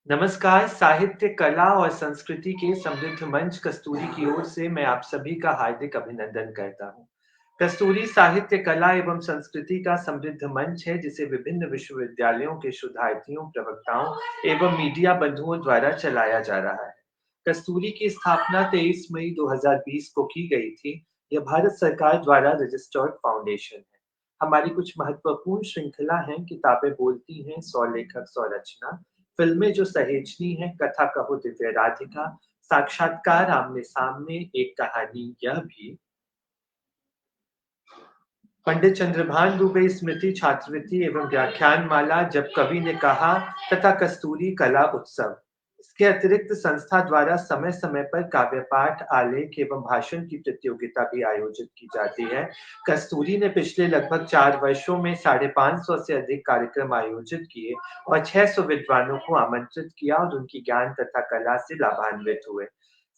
नमस्कार, साहित्य, कला और संस्कृति के समृद्ध मंच कस्तूरी की ओर से मैं आप सभी का हार्दिक अभिनंदन करता हूँ। कस्तूरी साहित्य, कला एवं संस्कृति का समृद्ध मंच है जिसे विभिन्न विश्वविद्यालयों के शोधार्थियों, प्रवक्ताओं एवं मीडिया बंधुओं द्वारा चलाया जा रहा है। कस्तूरी की स्थापना 23 मई 2020 को की गई थी। यह भारत सरकार द्वारा रजिस्टर्ड फाउंडेशन है। हमारी कुछ महत्वपूर्ण श्रृंखला हैं, किताबें बोलती हैं, 100 लेखक 100 रचना, फिल्में जो सहेजनी है, कथा कहो दिव्य राधिका, साक्षात्कार आमने सामने, एक कहानी यह भी, पंडित चंद्रभान दुबे स्मृति छात्रवृत्ति एवं व्याख्यान माला, जब कवि ने कहा, तथा कस्तूरी कला उत्सव। इसके अतिरिक्त संस्था द्वारा समय समय पर काव्य पाठ, आलेख एवं भाषण की प्रतियोगिता भी आयोजित की जाती है। कस्तूरी ने पिछले लगभग 4 वर्षों में 550 से अधिक कार्यक्रम आयोजित किए और 600 विद्वानों को आमंत्रित किया और उनकी ज्ञान तथा कला से लाभान्वित हुए।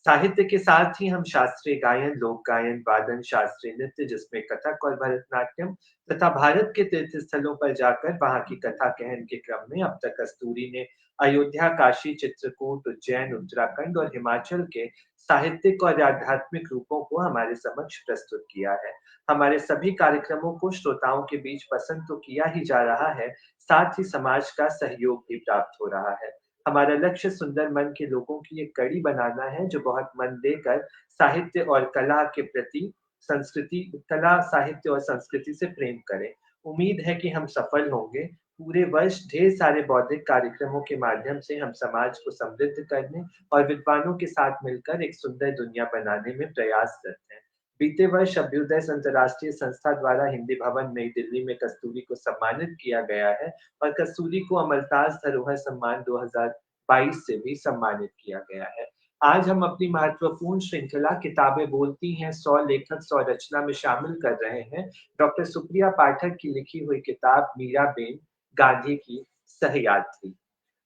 साहित्य के साथ ही हम शास्त्रीय गायन, लोक गायन, वादन, शास्त्रीय नृत्य जिसमें कथक और भरतनाट्यम तथा भारत के तीर्थ स्थलों पर जाकर वहां की कथा कहन के क्रम में अब तक कस्तूरी ने अयोध्या, काशी, चित्रकूट, उज्जैन, उत्तराखंड और हिमाचल के साहित्यिक और आध्यात्मिक रूपों को हमारे समक्ष प्रस्तुत किया है। हमारे सभी कार्यक्रमों को श्रोताओं के बीच पसंद तो किया ही जा रहा है, साथ ही समाज का सहयोग भी प्राप्त हो रहा है। हमारा लक्ष्य सुंदर मन के लोगों की एक कड़ी बनाना है जो बहुत मन देकर साहित्य और कला के प्रति संस्कृति कला, साहित्य और संस्कृति से प्रेम करें। उम्मीद है कि हम सफल होंगे। पूरे वर्ष ढेर सारे बौद्धिक कार्यक्रमों के माध्यम से हम समाज को समृद्ध करने और विद्वानों के साथ मिलकर एक सुंदर दुनिया बनाने में प्रयासरत हैं। बीते वर्ष अभ्युदय अंतर्राष्ट्रीय संस्था द्वारा हिंदी भवन नई दिल्ली में कस्तूरी को सम्मानित किया गया है और कस्तूरी को अमलताज धरोहर सम्मान 2022 से भी सम्मानित किया गया है। आज हम अपनी महत्वपूर्ण श्रृंखला किताबें बोलती हैं 100 लेखक 100 रचना में शामिल कर रहे हैं डॉक्टर सुप्रिया पाठक की लिखी हुई किताब मीराबेन गांधी की सहयात्री।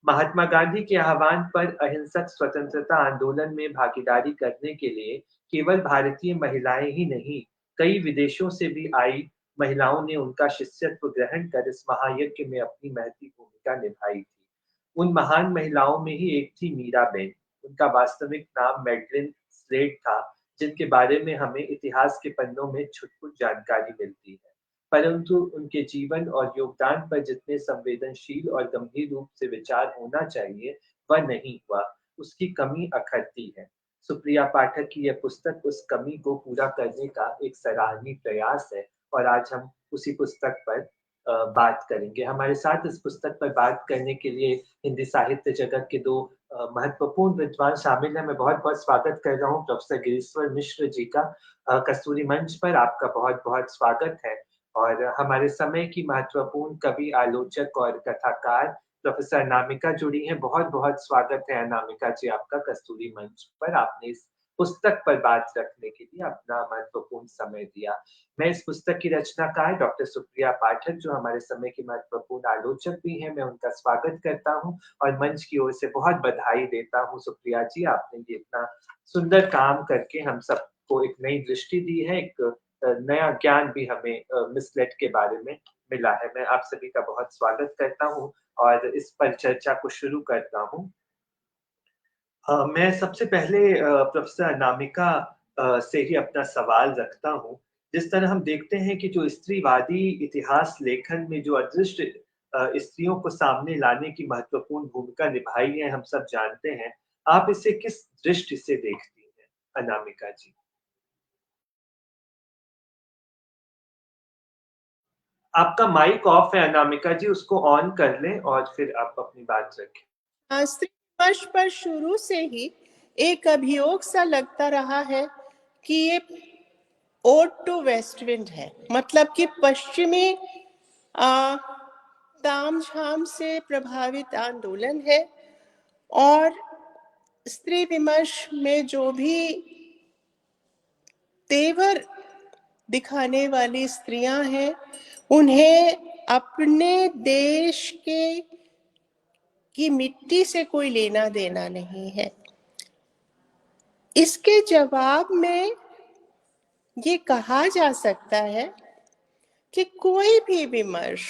महात्मा गांधी के आह्वान पर अहिंसक स्वतंत्रता आंदोलन में भागीदारी करने के लिए केवल भारतीय महिलाएं ही नहीं, कई विदेशों से भी आई महिलाओं ने उनका शिष्यत्व ग्रहण कर इस महायज्ञ में अपनी महती भूमिका निभाई थी। उन महान महिलाओं में ही एक थी मीराबेन। उनका वास्तविक नाम मैडलिन स्लेड था, जिनके बारे में हमें इतिहास के पन्नों में छुटपुट जानकारी मिलती है। परंतु उनके जीवन और योगदान पर जितने संवेदनशील और गंभीर रूप से विचार होना चाहिए, वह नहीं हुआ। उसकी कमी अखरती है। सुप्रिया पाठक की यह पुस्तक उस कमी को पूरा करने का एक सराहनीय प्रयास है और आज हम उसी पुस्तक पर बात करेंगे। हमारे साथ इस पुस्तक पर बात करने के लिए हिंदी साहित्य जगत के 2 महत्वपूर्ण विद्वान शामिल हैं। मैं बहुत-बहुत स्वागत कर रहा हूँ प्रोफ़ेसर गिरीश्वर मिश्र जी का। कस्तूरी मंच पर आपका बहुत-बहुत स्वागत है। और हमारे समय की महत्वपूर्ण कवि, आलोचक और कथाकार प्रोफ़ेसर अनामिका जुड़ी हैं। बहुत-बहुत स्वागत है अनामिका जी आपका कस्तूरी मंच पर। आपने इस पुस्तक पर बात रखने के लिए अपना महत्वपूर्ण समय दिया। मैं इस पुस्तक की रचनाकार डॉक्टर सुप्रिया पाठक जो हमारे समय की महत्वपूर्ण आलोचक भी हैं, मैं उनका स्वागत करता हूँ और मंच की ओर से बहुत बधाई देता हूँ सुप्रिया जी, आपने ये इतना सुंदर काम करके हम सबको एक नई दृष्टि दी है, एक नया ज्ञान भी हमें मिसलेट के बारे में मिला है। मैं आप सभी का बहुत स्वागत करता हूँ और इस पर चर्चा को शुरू करता हूँ। मैं सबसे पहले प्रोफ़ेसर अनामिका से ही अपना सवाल रखता हूँ। जिस तरह हम देखते हैं कि जो स्त्रीवादी इतिहास लेखन में जो अदृश्य स्त्रियों को सामने लाने की महत्वपूर्ण भूमिका निभाई है, हम सब जानते हैं। आप इसे किस दृष्टि से देखती हैं, अनामिका जी? आपका माइक ऑफ है अनामिका जी, उसको ऑन कर लें और फिर आप अपनी बात रखें। स्त्री विमर्श पर शुरू से ही एक अभियोग सा लगता रहा है कि ये ओड टू वेस्ट विंड है, मतलब कि पश्चिमी तामझाम से प्रभावित आंदोलन है और स्त्री विमर्श में जो भी तेवर दिखाने वाली स्त्रियां हैं, उन्हें अपने देश के की मिट्टी से कोई लेना देना नहीं है। इसके जवाब में ये कहा जा सकता है कि कोई भी विमर्श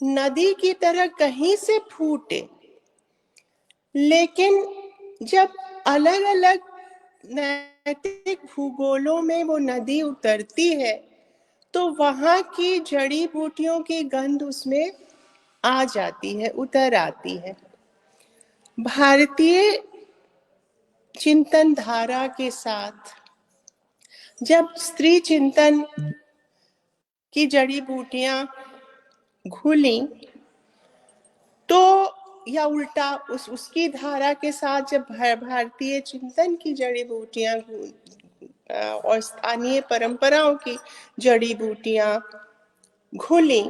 नदी की तरह कहीं से फूटे लेकिन जब अलग अलग नैतिक भूगोलों में वो नदी उतरती है तो वहां की जड़ी बूटियों की गंध उसमें आ जाती है, उतर आती है। भारतीय चिंतन धारा के साथ जब स्त्री चिंतन की जड़ी बूटियां घुली तो, या उल्टा उसकी धारा के साथ जब भारतीय चिंतन की जड़ी बूटियां और स्थानीय परंपराओं की जड़ी बूटियां घुली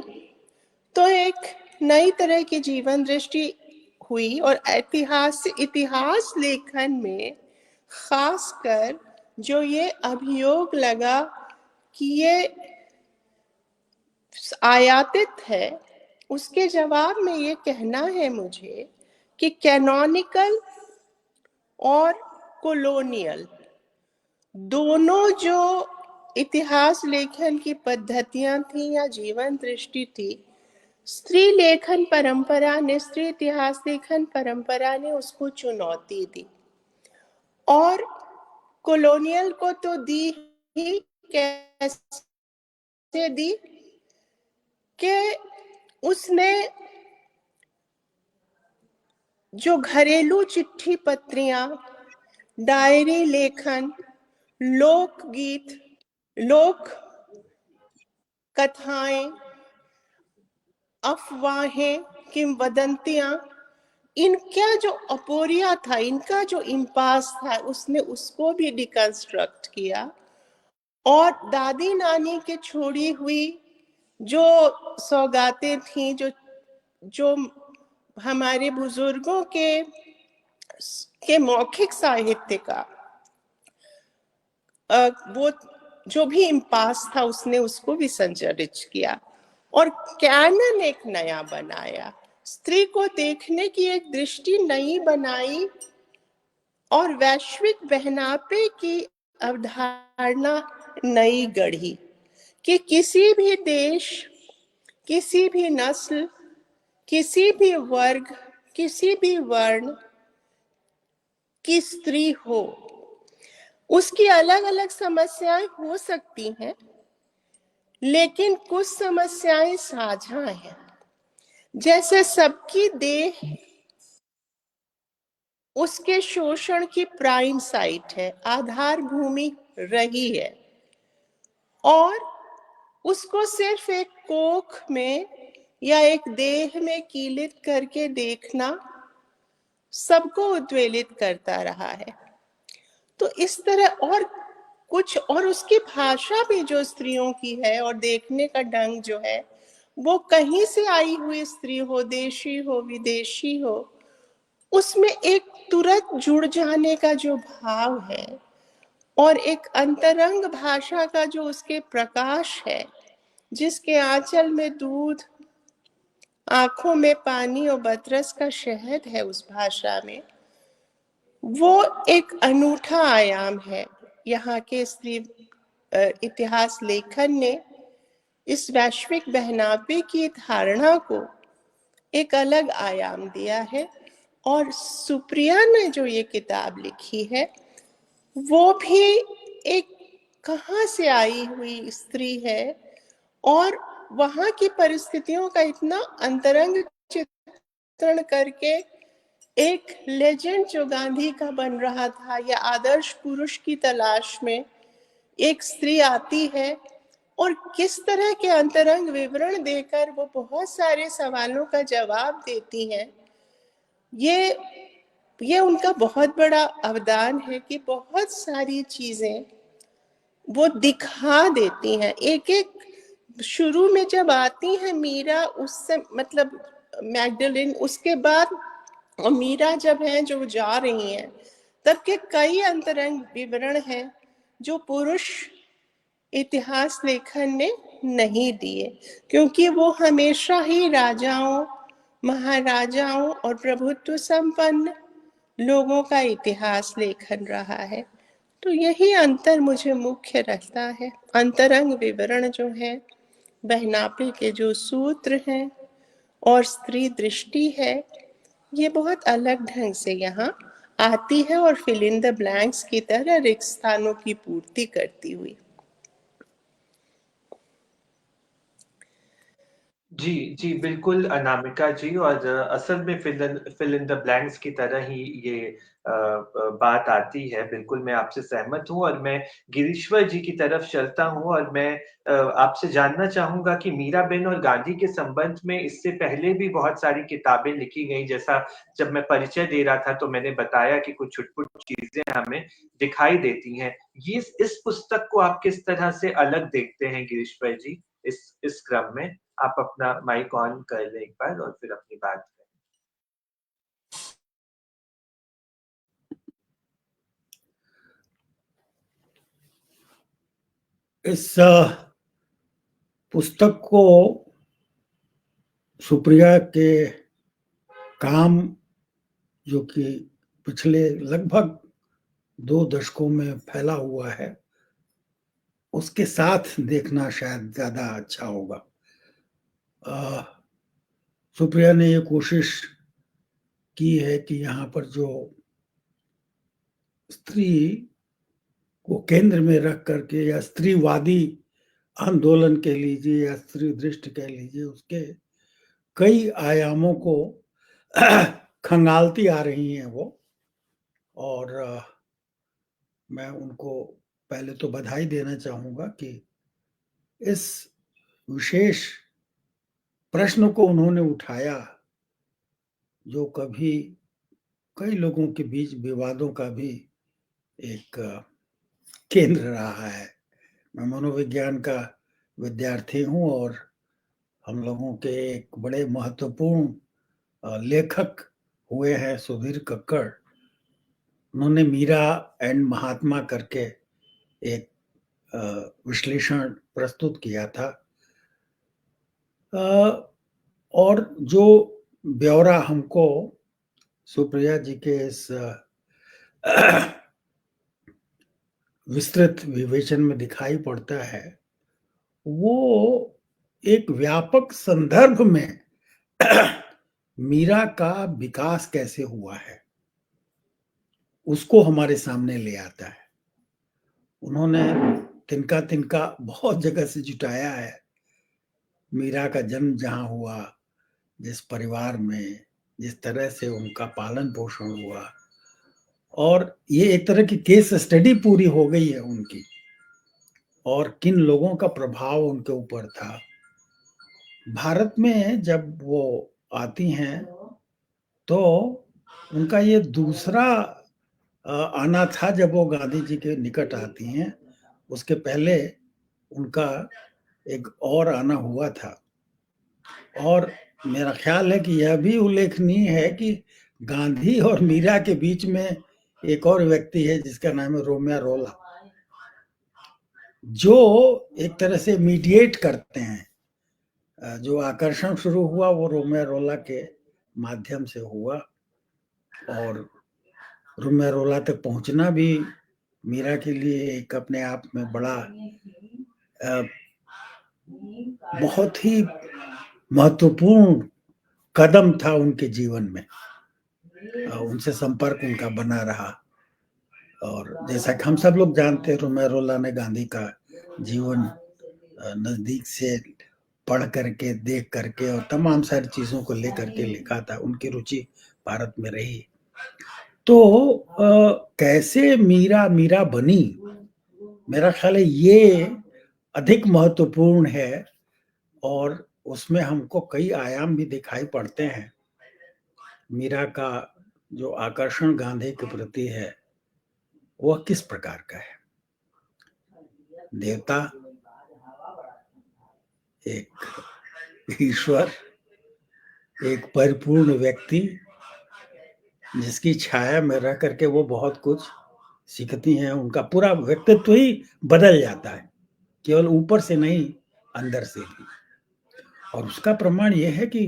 तो एक नई तरह की जीवन दृष्टि हुई। और इतिहास लेखन में खासकर जो ये अभियोग लगा कि ये आयातित है, उसके जवाब में ये कहना है मुझे कि कैनोनिकल और कॉलोनियल दोनों जो इतिहास लेखन की पद्धतियां थी या जीवन दृष्टि थी, स्त्री लेखन परंपरा ने, स्त्री इतिहास लेखन परंपरा ने उसको चुनौती दी। और कॉलोनियल को तो दी ही, कैसे दी कि उसने जो घरेलू चिट्ठी पत्रियां, डायरी लेखन, लोकगीत, लोक कथाएं, अफवाहें, किंवदंतियां, इनका जो अपोरिया था, इनका जो इम्पास था, उसने उसको भी डिकंस्ट्रक्ट किया। और दादी नानी के छोड़ी हुई जो सौगातें थी, जो हमारे बुजुर्गों के मौखिक साहित्य का वो जो भी इम्पास था, उसने उसको भी संरचित किया और कैनन एक नया बनाया, स्त्री को देखने की एक दृष्टि नई बनाई और वैश्विक बहनापे की अवधारणा नई गढ़ी कि किसी भी देश, किसी भी नस्ल, किसी भी वर्ग, किसी भी वर्ण की स्त्री हो, उसकी अलग अलग समस्याएं हो सकती हैं, लेकिन कुछ समस्याएं साझा हैं। जैसे सबकी देह उसके शोषण की प्राइम साइट है, आधार भूमि रही है, और उसको सिर्फ एक कोख में या एक देह में कीलित करके देखना सबको उद्वेलित करता रहा है। तो इस तरह और कुछ, और उसकी भाषा भी जो स्त्रियों की है और देखने का ढंग जो है, वो कहीं से आई हुई स्त्री हो, देशी हो, विदेशी हो, उसमें एक तुरंत जुड़ जाने का जो भाव है और एक अंतरंग भाषा का जो उसके प्रकाश है, जिसके आंचल में दूध, आंखों में पानी और बतरस का शहद है उस भाषा में, वो एक अनूठा आयाम है। यहाँ के स्त्री इतिहास लेखन ने इस वैश्विक बहनापे की धारणा को एक अलग आयाम दिया है। और सुप्रिया ने जो ये किताब लिखी है, वो भी एक कहाँ से आई हुई स्त्री है और वहां की परिस्थितियों का इतना अंतरंग चित्रण करके एक लेजेंड जो गांधी का बन रहा था, या आदर्श पुरुष की तलाश में एक स्त्री आती है और किस तरह के अंतरंग विवरण देकर वो बहुत सारे सवालों का जवाब देती हैं। ये उनका बहुत बड़ा अवदान है कि बहुत सारी चीजें वो दिखा देती हैं। एक एक शुरू में जब आती है मीरा, उससे मतलब मैगडलेन, उसके बाद और मीरा जब है जो जा रही हैं, तब के कई अंतरंग विवरण हैं जो पुरुष इतिहास लेखन ने नहीं दिए, क्योंकि वो हमेशा ही राजाओं, महाराजाओं और प्रभुत्व संपन्न लोगों का इतिहास लेखन रहा है। तो यही अंतर मुझे मुख्य लगता है। अंतरंग विवरण जो है, बहनापे के जो सूत्र हैं और स्त्री दृष्टि है, ये बहुत अलग ढंग से यहाँ आती है और फिल इन द ब्लैंक्स की तरह रिक्त स्थानों की पूर्ति करती हुई। जी, जी, बिल्कुल अनामिका जी, और असल में फिल इन द ब्लैंक्स की तरह ही ये बात आती है। बिल्कुल मैं आपसे सहमत हूँ, और मैं गिरीश्वर जी की तरफ चलता हूँ, और मैं आपसे जानना चाहूँगा कि मीराबेन और गांधी के संबंध में इससे पहले भी बहुत सारी किताबें लिखी गई। जैसा जब मैं परिचय दे रहा था तो मैंने बताया कि कुछ छुट-पुट चीज़ें हमें दिखाई देती हैं। ये इस पुस्तक को आप किस तरह से अलग देखते हैं गिरीश्वर जी, इस क्रम में? आप अपना माइक ऑन कर लें एक बार और फिर अपनी बात करें। इस पुस्तक को सुप्रिया के काम, जो कि पिछले लगभग 2 दशकों में फैला हुआ है, उसके साथ देखना शायद ज़्यादा अच्छा होगा। सुप्रिया ने ये कोशिश की है कि यहाँ पर जो स्त्री को केंद्र में रख करके, या स्त्रीवादी आंदोलन कह लीजिए या स्त्री दृष्टि कह लीजिए, उसके कई आयामों को खंगालती आ रही हैं वो। और मैं उनको पहले तो बधाई देना चाहूँगा कि इस विशेष प्रश्न को उन्होंने उठाया, जो कभी कई लोगों के बीच विवादों का भी एक केंद्र रहा है। मैं मनोविज्ञान का विद्यार्थी हूँ, और हम लोगों के एक बड़े महत्वपूर्ण लेखक हुए हैं सुधीर कक्कड़। उन्होंने मीरा एंड महात्मा करके एक विश्लेषण प्रस्तुत किया था। और जो ब्यौरा हमको सुप्रिया जी के इस विस्तृत विवेचन में दिखाई पड़ता है, वो एक व्यापक संदर्भ में मीरा का विकास कैसे हुआ है, उसको हमारे सामने ले आता है। उन्होंने तिनका तिनका बहुत जगह से जुटाया है। मीरा का जन्म जहाँ हुआ, जिस परिवार में, जिस तरह से उनका पालन पोषण हुआ, और ये एक तरह की केस स्टडी पूरी हो गई है उनकी, और किन लोगों का प्रभाव उनके ऊपर था। भारत में जब वो आती हैं तो उनका ये दूसरा आना था जब वो गांधी जी के निकट आती हैं। उसके पहले उनका एक और आना हुआ था। और मेरा ख्याल है कि यह भी उल्लेखनीय है कि गांधी और मीरा के बीच में एक और व्यक्ति है जिसका नाम है रोमियो रोला, जो एक तरह से मीडिएट करते हैं। जो आकर्षण शुरू हुआ वो रोमियो रोला के माध्यम से हुआ, और रोमियो रोला तक पहुंचना भी मीरा के लिए एक अपने आप में बड़ा बहुत ही महत्वपूर्ण कदम था उनके जीवन में। उनसे संपर्क उनका बना रहा, और जैसा कि हम सब लोग जानते हैं, रोमियो रोला ने गांधी का जीवन नजदीक से पढ़ करके, देख करके, और तमाम सारी चीजों को लेकर के लिखा था। उनकी रुचि भारत में रही। तो कैसे मीरा मीरा बनी, मेरा ख्याल है ये अधिक महत्वपूर्ण है, और उसमें हमको कई आयाम भी दिखाई पड़ते हैं। मीरा का जो आकर्षण गांधी के प्रति है वह किस प्रकार का है। देवता, एक ईश्वर, एक परिपूर्ण व्यक्ति जिसकी छाया में रह करके वो बहुत कुछ सीखती हैं। उनका पूरा व्यक्तित्व ही बदल जाता है, केवल ऊपर से नहीं, अंदर से भी। और उसका प्रमाण यह है कि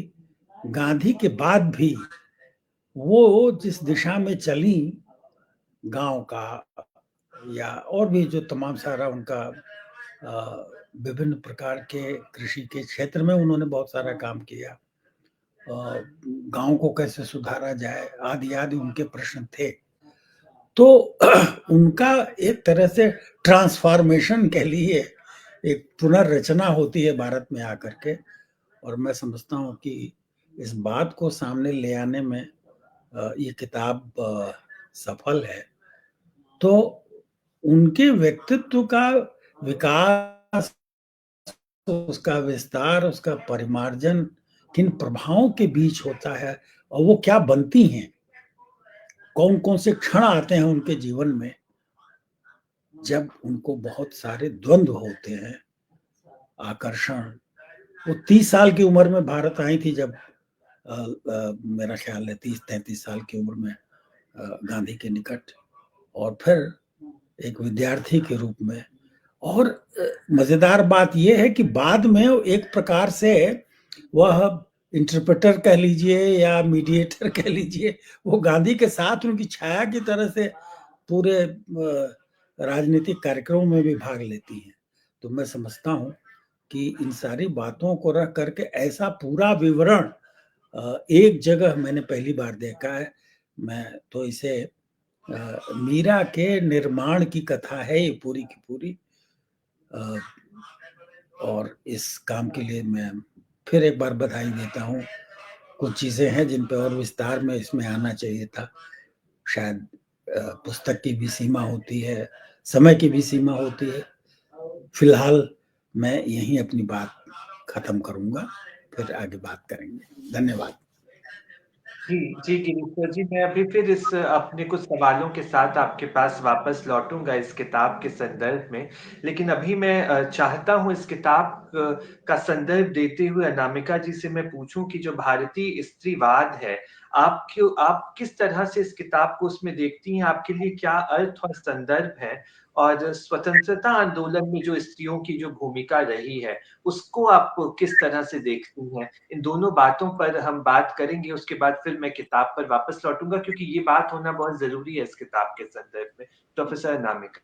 गांधी के बाद भी वो जिस दिशा में चली, गांव का या और भी जो तमाम सारा उनका विभिन्न प्रकार के कृषि के क्षेत्र में उन्होंने बहुत सारा काम किया, गांव को कैसे सुधारा जाए, आदि आदि उनके प्रश्न थे। तो उनका एक तरह से ट्रांसफॉर्मेशन कह लीजिए, एक पुनर्रचना होती है भारत में आकर के। और मैं समझता हूँ कि इस बात को सामने ले आने में ये किताब सफल है। तो उनके व्यक्तित्व का विकास, उसका विस्तार, उसका परिमार्जन किन प्रभावों के बीच होता है और वो क्या बनती हैं, कौन कौन से क्षण आते हैं उनके जीवन में जब उनको बहुत सारे द्वंद्व होते हैं, आकर्षण। वो 30 साल की उम्र में भारत आई थी जब मेरा ख्याल है 30-33 साल की उम्र में गांधी के निकट, और फिर एक विद्यार्थी के रूप में। और मजेदार बात यह है कि बाद में एक प्रकार से वह इंटरप्रेटर कह लीजिए या मीडिएटर कह लीजिए, वो गांधी के साथ उनकी छाया की तरह से पूरे राजनीतिक कार्यक्रमों में भी भाग लेती हैं। तो मैं समझता हूँ कि इन सारी बातों को रख करके ऐसा पूरा विवरण एक जगह मैंने पहली बार देखा है। मैं तो इसे मीरा के निर्माण की कथा है ये पूरी की पूरी। और इस काम के लिए मैं फिर एक बार बधाई देता हूँ। कुछ चीजें हैं जिन पर और विस्तार में इसमें आना चाहिए था। शायद पुस्तक की भी सीमा होती है, समय की भी सीमा होती है। फिलहाल मैं यहीं अपनी बात खत्म करूंगा, फिर आगे बात करेंगे। धन्यवाद। जी जी गिरीश्वर जी, मैं अभी फिर इस अपने कुछ सवालों के साथ आपके पास वापस लौटूंगा इस किताब के संदर्भ में। लेकिन अभी मैं चाहता हूं इस किताब का संदर्भ देते हुए अनामिका जी से मैं पूछूं कि जो भारतीय स्त्रीवाद है, आप किस तरह से इस किताब को उसमें देखती हैं, आपके लिए क्या अर्थ और संदर्भ है, और स्वतंत्रता आंदोलन में जो स्त्रियों की जो भूमिका रही है उसको आप किस तरह से देखती हैं। इन दोनों बातों पर हम बात करेंगे, उसके बाद फिर मैं किताब पर वापस लौटूंगा, क्योंकि ये बात होना बहुत जरूरी है इस किताब के संदर्भ में। प्रोफेसर अनामिका।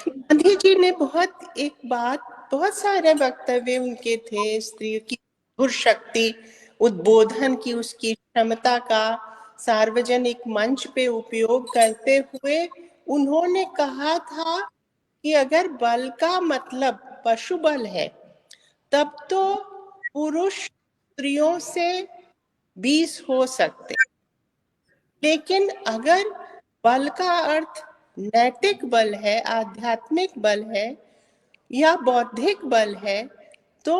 गांधी जी ने बहुत सारे वक्तव्य उनके थे स्त्री की शक्ति उद्बोधन की, उसकी क्षमता का सार्वजनिक मंच पे उपयोग करते हुए उन्होंने कहा था कि अगर बल का मतलब पशु बल है तब तो पुरुष स्त्रियों से 20 हो सकते, लेकिन अगर बल का अर्थ नैतिक बल है, आध्यात्मिक बल है या बौद्धिक बल है, तो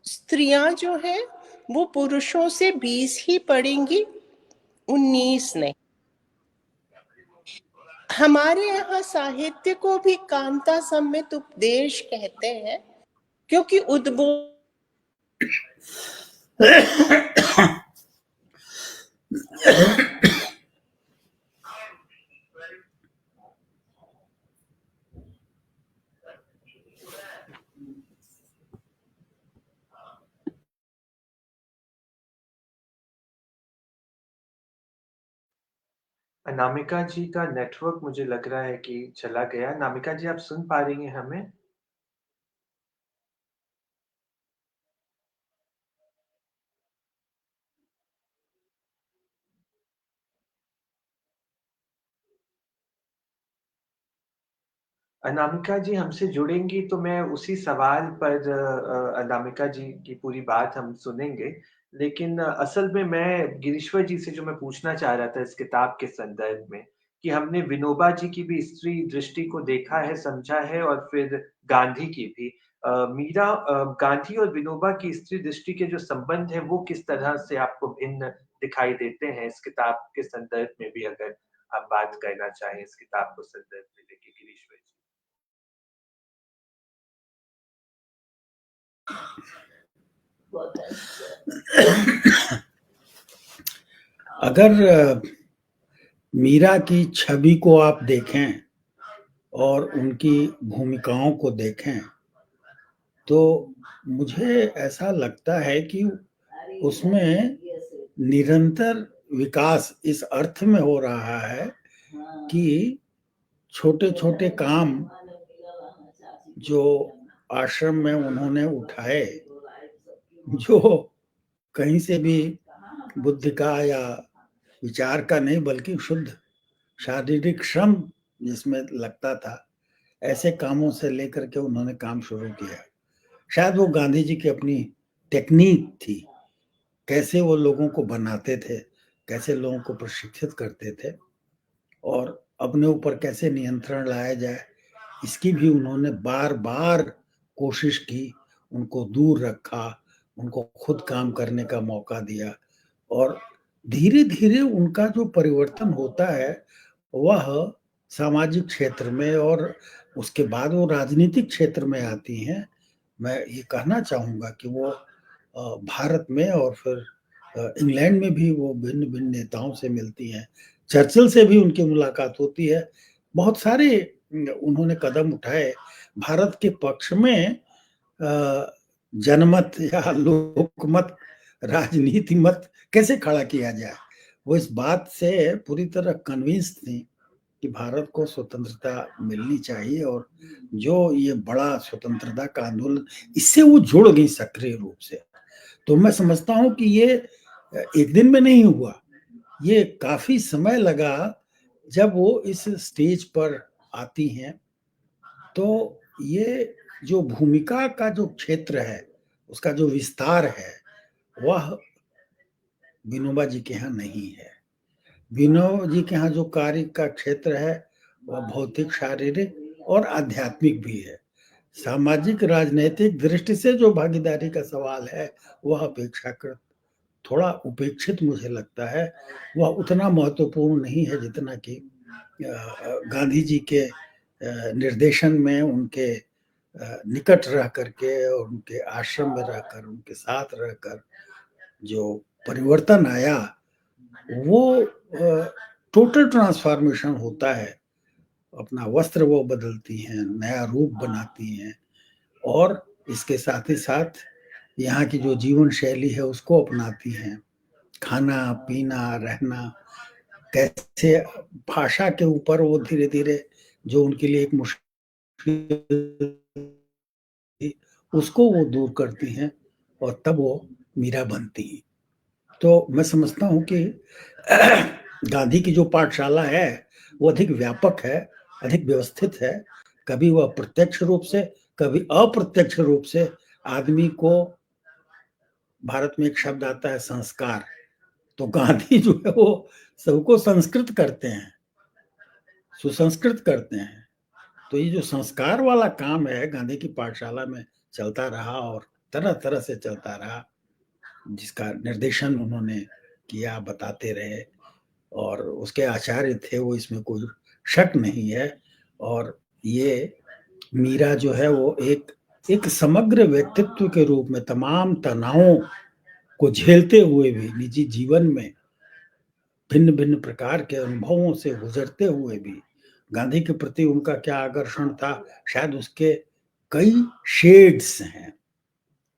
स्त्रियां जो है वो पुरुषों से 20 ही पड़ेंगी, 19 नहीं। हमारे यहाँ साहित्य को भी कांता सम्मित उपदेश कहते हैं, क्योंकि उद्बोध अनामिका जी का नेटवर्क मुझे लग रहा है कि चला गया। अनामिका जी, आप सुन पा रही हैं हमें? अनामिका जी हमसे जुड़ेंगी तो मैं उसी सवाल पर अनामिका जी की पूरी बात हम सुनेंगे। लेकिन असल में मैं गिरीश्वर जी से जो मैं पूछना चाह रहा था इस किताब के संदर्भ में, कि हमने विनोबा जी की भी स्त्री दृष्टि को देखा है, समझा है, और फिर गांधी की भी। गांधी और विनोबा की स्त्री दृष्टि के जो संबंध है वो किस तरह से आपको भिन्न दिखाई देते हैं इस किताब के संदर्भ में भी, अगर आप बात करना चाहें इस किताब को संदर्भ में लेके गिरीश्वर जी। अगर मीरा की छवि को आप देखें और उनकी भूमिकाओं को देखें तो मुझे ऐसा लगता है कि उसमें निरंतर विकास इस अर्थ में हो रहा है कि छोटे छोटे काम जो आश्रम में उन्होंने उठाए, जो कहीं से भी बुद्धि का या विचार का नहीं बल्कि शुद्ध शारीरिक श्रम जिसमें लगता था, ऐसे कामों से लेकर के उन्होंने काम शुरू किया। शायद वो गांधी जी की अपनी टेक्निक थी, कैसे वो लोगों को बनाते थे, कैसे लोगों को प्रशिक्षित करते थे और अपने ऊपर कैसे नियंत्रण लाया जाए, इसकी भी उन्होंने बार-बार कोशिश की, उनको दूर रखा, उनको खुद काम करने का मौका दिया और धीरे-धीरे उनका जो परिवर्तन होता है, वह सामाजिक क्षेत्र में और उसके बाद वो राजनीतिक क्षेत्र में आती हैं। मैं ये कहना चाहूँगा कि वो भारत में और फिर इंग्लैंड में भी वो भिन्न-भिन्न नेताओं से मिलती हैं। चर्चिल से भी उनकी मुलाकात होती है। बहुत सारे उन्होंने कदम उठाए भारत के पक्ष में जनमत या लोकमत, राजनीति मत कैसे खड़ा किया जाए। वो इस बात से पूरी तरह कन्विंस थी कि भारत को स्वतंत्रता मिलनी चाहिए और जो ये बड़ा स्वतंत्रता का आंदोलन, इससे वो जुड़ गई सक्रिय रूप से। तो मैं समझता हूँ कि ये एक दिन में नहीं हुआ, ये काफ़ी समय लगा। जब वो इस स्टेज पर आती हैं, तो ये जो भूमिका का जो क्षेत्र है, उसका जो विस्तार है, वह विनोबा जी के यहाँ नहीं है। विनोबा जी के यहाँ जो कार्य का क्षेत्र है, वह भौतिक, शारीरिक और आध्यात्मिक भी है। सामाजिक, राजनैतिक दृष्टि से जो भागीदारी का सवाल है, वह अपेक्षाकृत थोड़ा उपेक्षित मुझे लगता है। वह उतना महत्वपूर्ण नहीं है जितना कि गांधी जी के निर्देशन में उनके निकट रह करके और उनके आश्रम में रहकर, उनके साथ रहकर जो परिवर्तन आया, वो टोटल ट्रांसफॉर्मेशन होता है। अपना वस्त्र वो बदलती हैं, नया रूप बनाती हैं और इसके साथ ही साथ यहाँ की जो जीवन शैली है उसको अपनाती हैं। खाना, पीना, रहना, कैसे भाषा के ऊपर वो धीरे-धीरे जो उनके लिए एक मुश्किल थी, उसको वो दूर करती हैं और तब वो मीरा बनती हैं। तो मैं समझता हूँ कि गांधी की जो पाठशाला है, वो अधिक व्यापक है, अधिक व्यवस्थित है। कभी वह प्रत्यक्ष रूप से, कभी अप्रत्यक्ष रूप से आदमी को, भारत में एक शब्द आता है संस्कार, तो गांधी जो है वो सबको संस्कृत करते हैं, सुसंस्कृत करते हैं। तो ये जो संस्कार वाला काम है, गांधी की पाठशाला में चलता रहा और तरह-तरह से चलता रहा, जिसका निर्देशन उन्होंने किया, बताते रहे और उसके आचार्य थे वो, इसमें कोई शक नहीं है। और ये मीरा जो है वो एक समग्र व्यक्तित्व के रूप में तमाम तनावों को झेलते हुए भी, निजी जीवन में भिन्न-भिन्न प्रकार के अनुभवों से गुजरते हुए भी, गांधी के प्रति उनका क्या आकर्षण था, शायद उसके कई शेड्स हैं,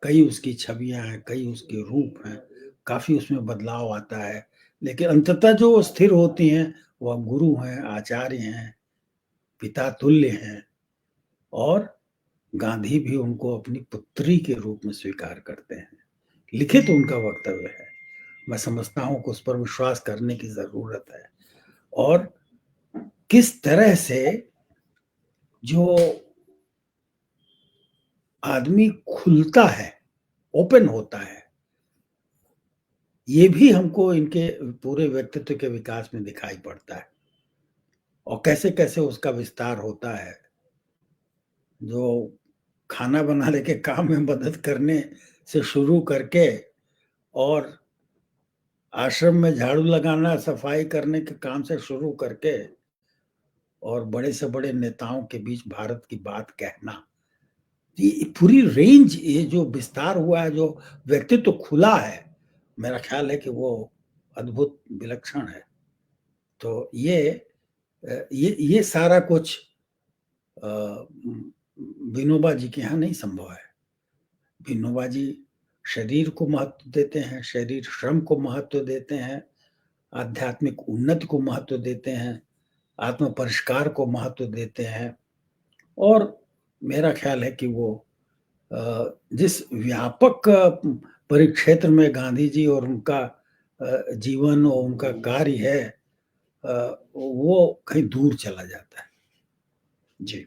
कई उसकी छवियाँ हैं, कई उसके रूप हैं, काफ़ी उसमें बदलाव आता है। लेकिन अंततः जो स्थिर होती हैं, वह गुरु हैं, आचार्य हैं, पिता तुल्य हैं और गांधी भी उनको अपनी पुत्री के रूप में स्वीकार करते हैं। लिखित उनका वक्तव्य है। मैं समझता हूँ कि उस पर विश्वास करने की ज़रूरत है और किस तरह से जो आदमी खुलता है, ओपन होता है, ये भी हमको इनके पूरे व्यक्तित्व के विकास में दिखाई पड़ता है और कैसे-कैसे उसका विस्तार होता है। जो खाना बनाने के काम में मदद करने से शुरू करके और आश्रम में झाड़ू लगाना, सफाई करने के काम से शुरू करके और बड़े से बड़े नेताओं के बीच भारत की बात कहना, ये पूरी रेंज, ये जो विस्तार हुआ है, जो व्यक्तित्व खुला है, मेरा ख्याल है कि वो अद्भुत, विलक्षण है। तो ये सारा कुछ विनोबा जी के यहाँ नहीं संभव है। विनोबा जी शरीर को महत्व देते हैं, शरीर श्रम को महत्व देते हैं, आध्यात्मिक उन्नति को महत्व देते हैं, आत्म परिष्कार को महत्व देते हैं और मेरा ख्याल है कि वो जिस व्यापक परिक्षेत्र में गांधी जी और उनका जीवन और उनका कार्य है, वो कहीं दूर चला जाता है। जी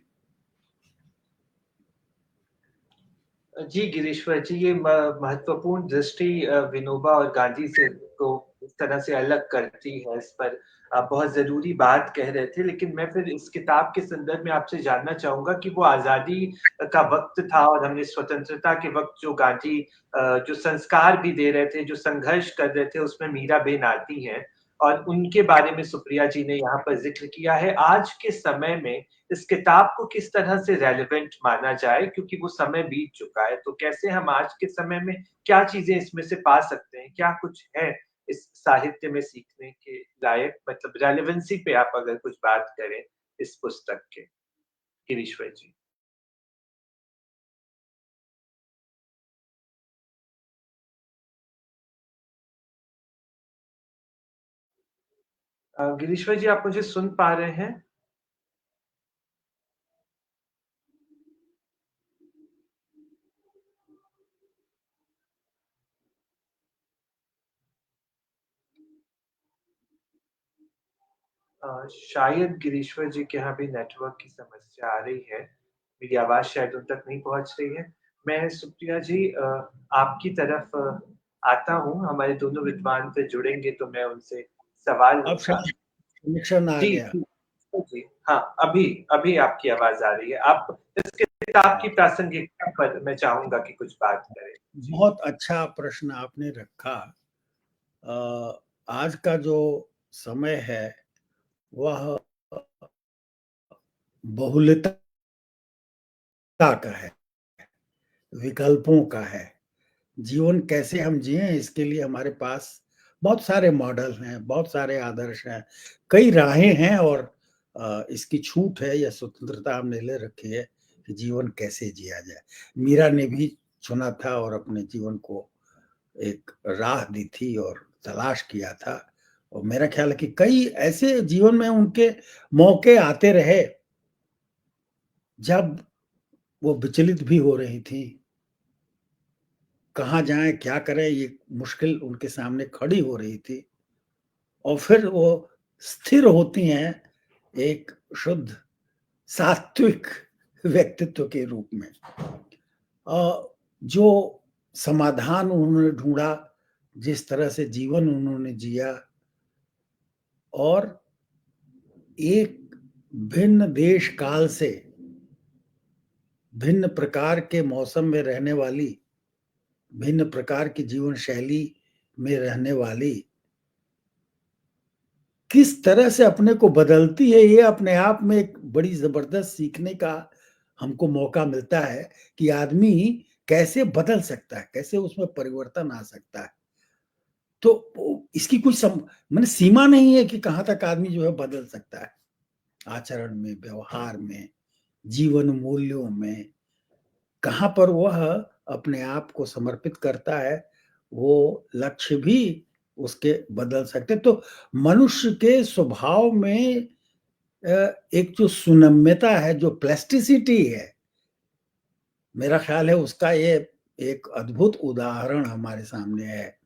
जी गिरीश्वर जी, ये महत्वपूर्ण दृष्टि विनोबा और गांधी से को इस तरह से अलग करती है, इस पर आप बहुत जरूरी बात कह रहे थे। लेकिन मैं फिर इस किताब के संदर्भ में आपसे जानना चाहूंगा कि वो आजादी का वक्त था और हमने स्वतंत्रता के वक्त जो गांधी जो संस्कार भी दे रहे थे, जो संघर्ष कर रहे थे, उसमें मीराबेन आती हैं और उनके बारे में सुप्रिया जी ने यहाँ पर जिक्र किया है। आज के समय में इस किताब को किस तरह से रेलेवेंट माना जाए, क्योंकि वो समय बीत चुका है, तो कैसे हम आज के समय में क्या चीजें इसमें से पा सकते हैं? क्या कुछ है इस साहित्य में सीखने के लायक, मतलब रेलेवेंसी पे आप अगर कुछ बात करें इस पुस्तक के, गिरीश्वर जी? गिरीश्वर जी, आप मुझे सुन पा रहे हैं? शायद गिरीश्वर जी के यहाँ भी नेटवर्क की समस्या आ रही है। मेरी आवाज़ शायद उन तक नहीं पहुँच रही है। मैं सुप्रिया जी आपकी तरफ आता हूँ, हमारे दोनों विद्वान फिर जुड़ेंगे तो मैं उनसे सवाल अब लूँगा। शायद कनेक्शन आ जी, गया। जी। जी, हाँ, अभी अभी आपकी आवाज़ आ रही है। आप इस किताब की प्रासंगिकता पर मैं चाहूँगा कि कुछ बात करें। जी। बहुत अच्छा प्रश्न आपने रखा। आज का जो समय है वह बहुलता का है, विकल्पों का है। जीवन कैसे हम जिएं इसके लिए हमारे पास बहुत सारे मॉडल हैं, बहुत सारे आदर्श हैं, कई राहें हैं और इसकी छूट है या स्वतंत्रता हमने ले रखी है कि जीवन कैसे जिया जाए। मीरा ने भी चुना था और अपने जीवन को एक राह दी थी और तलाश किया था और मेरा ख्याल है कि कई ऐसे जीवन में उनके मौके आते रहे जब वो विचलित भी हो रही थी। कहाँ जाएँ, क्या करें, ये मुश्किल उनके सामने खड़ी हो रही थी और फिर वो स्थिर होती हैं एक शुद्ध सात्विक व्यक्तित्व के रूप में। जो समाधान उन्होंने ढूँढा, जिस तरह से जीवन उन्होंने जिया और एक भिन्न देश काल से, भिन्न प्रकार के मौसम में रहने वाली, भिन्न प्रकार की जीवन शैली में रहने वाली किस तरह से अपने को बदलती है, ये अपने आप में एक बड़ी ज़बरदस्त सीखने का हमको मौका मिलता है कि आदमी कैसे बदल सकता है, कैसे उसमें परिवर्तन आ सकता है। तो इसकी कोई माने सीमा नहीं है कि कहाँ तक आदमी जो है बदल सकता है। आचरण में, व्यवहार में, जीवन मूल्यों में, कहाँ पर वह अपने आप को समर्पित करता है, वो लक्ष्य भी उसके बदल सकते हैं। तो मनुष्य के स्वभाव में एक जो सुनम्यता है, जो प्लास्टिसिटी है, मेरा ख्याल है उसका ये एक अद्भुत उदाहरण हमारे सामने है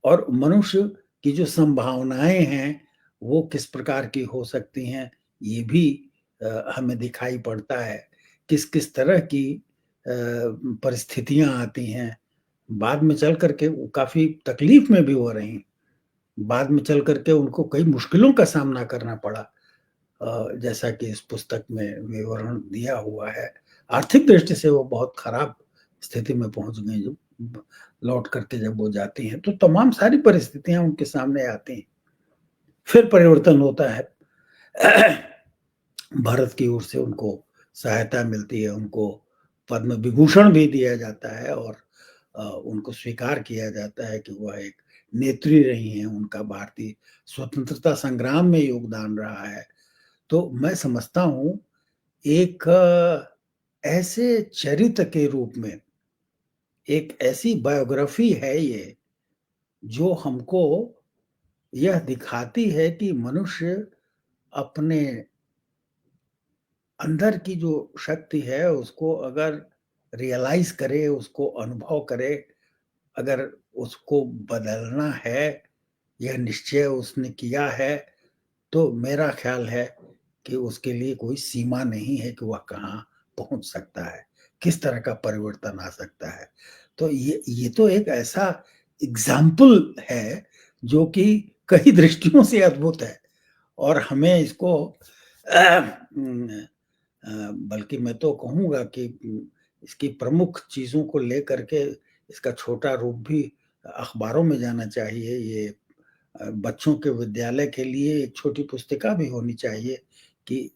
और मनुष्य की जो संभावनाएँ हैं, वो किस प्रकार की हो सकती हैं, ये भी हमें दिखाई पड़ता है। किस-किस तरह की परिस्थितियाँ आती हैं, बाद में चल कर के वो काफ़ी तकलीफ में भी वो रहीं। बाद में चल कर के उनको कई मुश्किलों का सामना करना पड़ा। जैसा कि इस पुस्तक में विवरण दिया हुआ है। आर्थिक दृष्टि से वो बहुत खराब स्थिति में पहुँच गईं जब लौट कर के जब वो जाती हैं, तो तमाम सारी परिस्थितियाँ उनके सामने आती हैं। फिर परिवर्तन होता है। भारत की ओर से उनको सहायता मिलती है, उनको पद्म विभूषण भी दिया जाता है और उनको स्वीकार किया जाता है कि वह एक नेत्री रही हैं, उनका भारतीय स्वतंत्रता संग्राम में योगदान रहा है। तो मैं समझता हूँ एक ऐसे चरित्र के रूप में, एक ऐसी बायोग्राफी है ये, जो हमको यह दिखाती है कि मनुष्य अपने अंदर की जो शक्ति है उसको अगर रियलाइज़ करे, उसको अनुभव करे, अगर उसको बदलना है, यह निश्चय उसने किया है, तो मेरा ख्याल है कि उसके लिए कोई सीमा नहीं है कि वह कहाँ पहुँच सकता है, किस तरह का परिवर्तन आ सकता है। तो ये तो एक ऐसा एग्ज़ाम्पल है, जो कि कई दृष्टियों से अद्भुत है और हमें इसको बल्कि मैं तो कहूँगा कि इसकी प्रमुख चीज़ों को लेकर के इसका छोटा रूप भी अखबारों में जाना चाहिए। ये बच्चों के विद्यालय के लिए एक छोटी पुस्तिका भी होनी चाहिए कि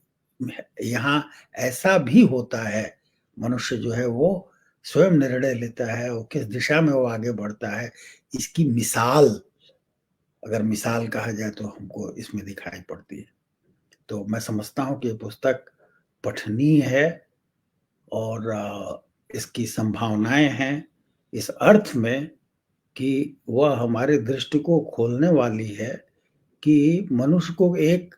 यहाँ ऐसा भी होता है, मनुष्य जो है वो स्वयं निर्णय लेता है और किस दिशा में वो आगे बढ़ता है, इसकी मिसाल, अगर मिसाल कहा जाए तो हमको इसमें दिखाई पड़ती है। तो मैं समझता हूँ कि ये पुस्तक पठनीय है और इसकी संभावनाएँ हैं, इस अर्थ में कि वह हमारे दृष्टि को खोलने वाली है कि मनुष्य को एक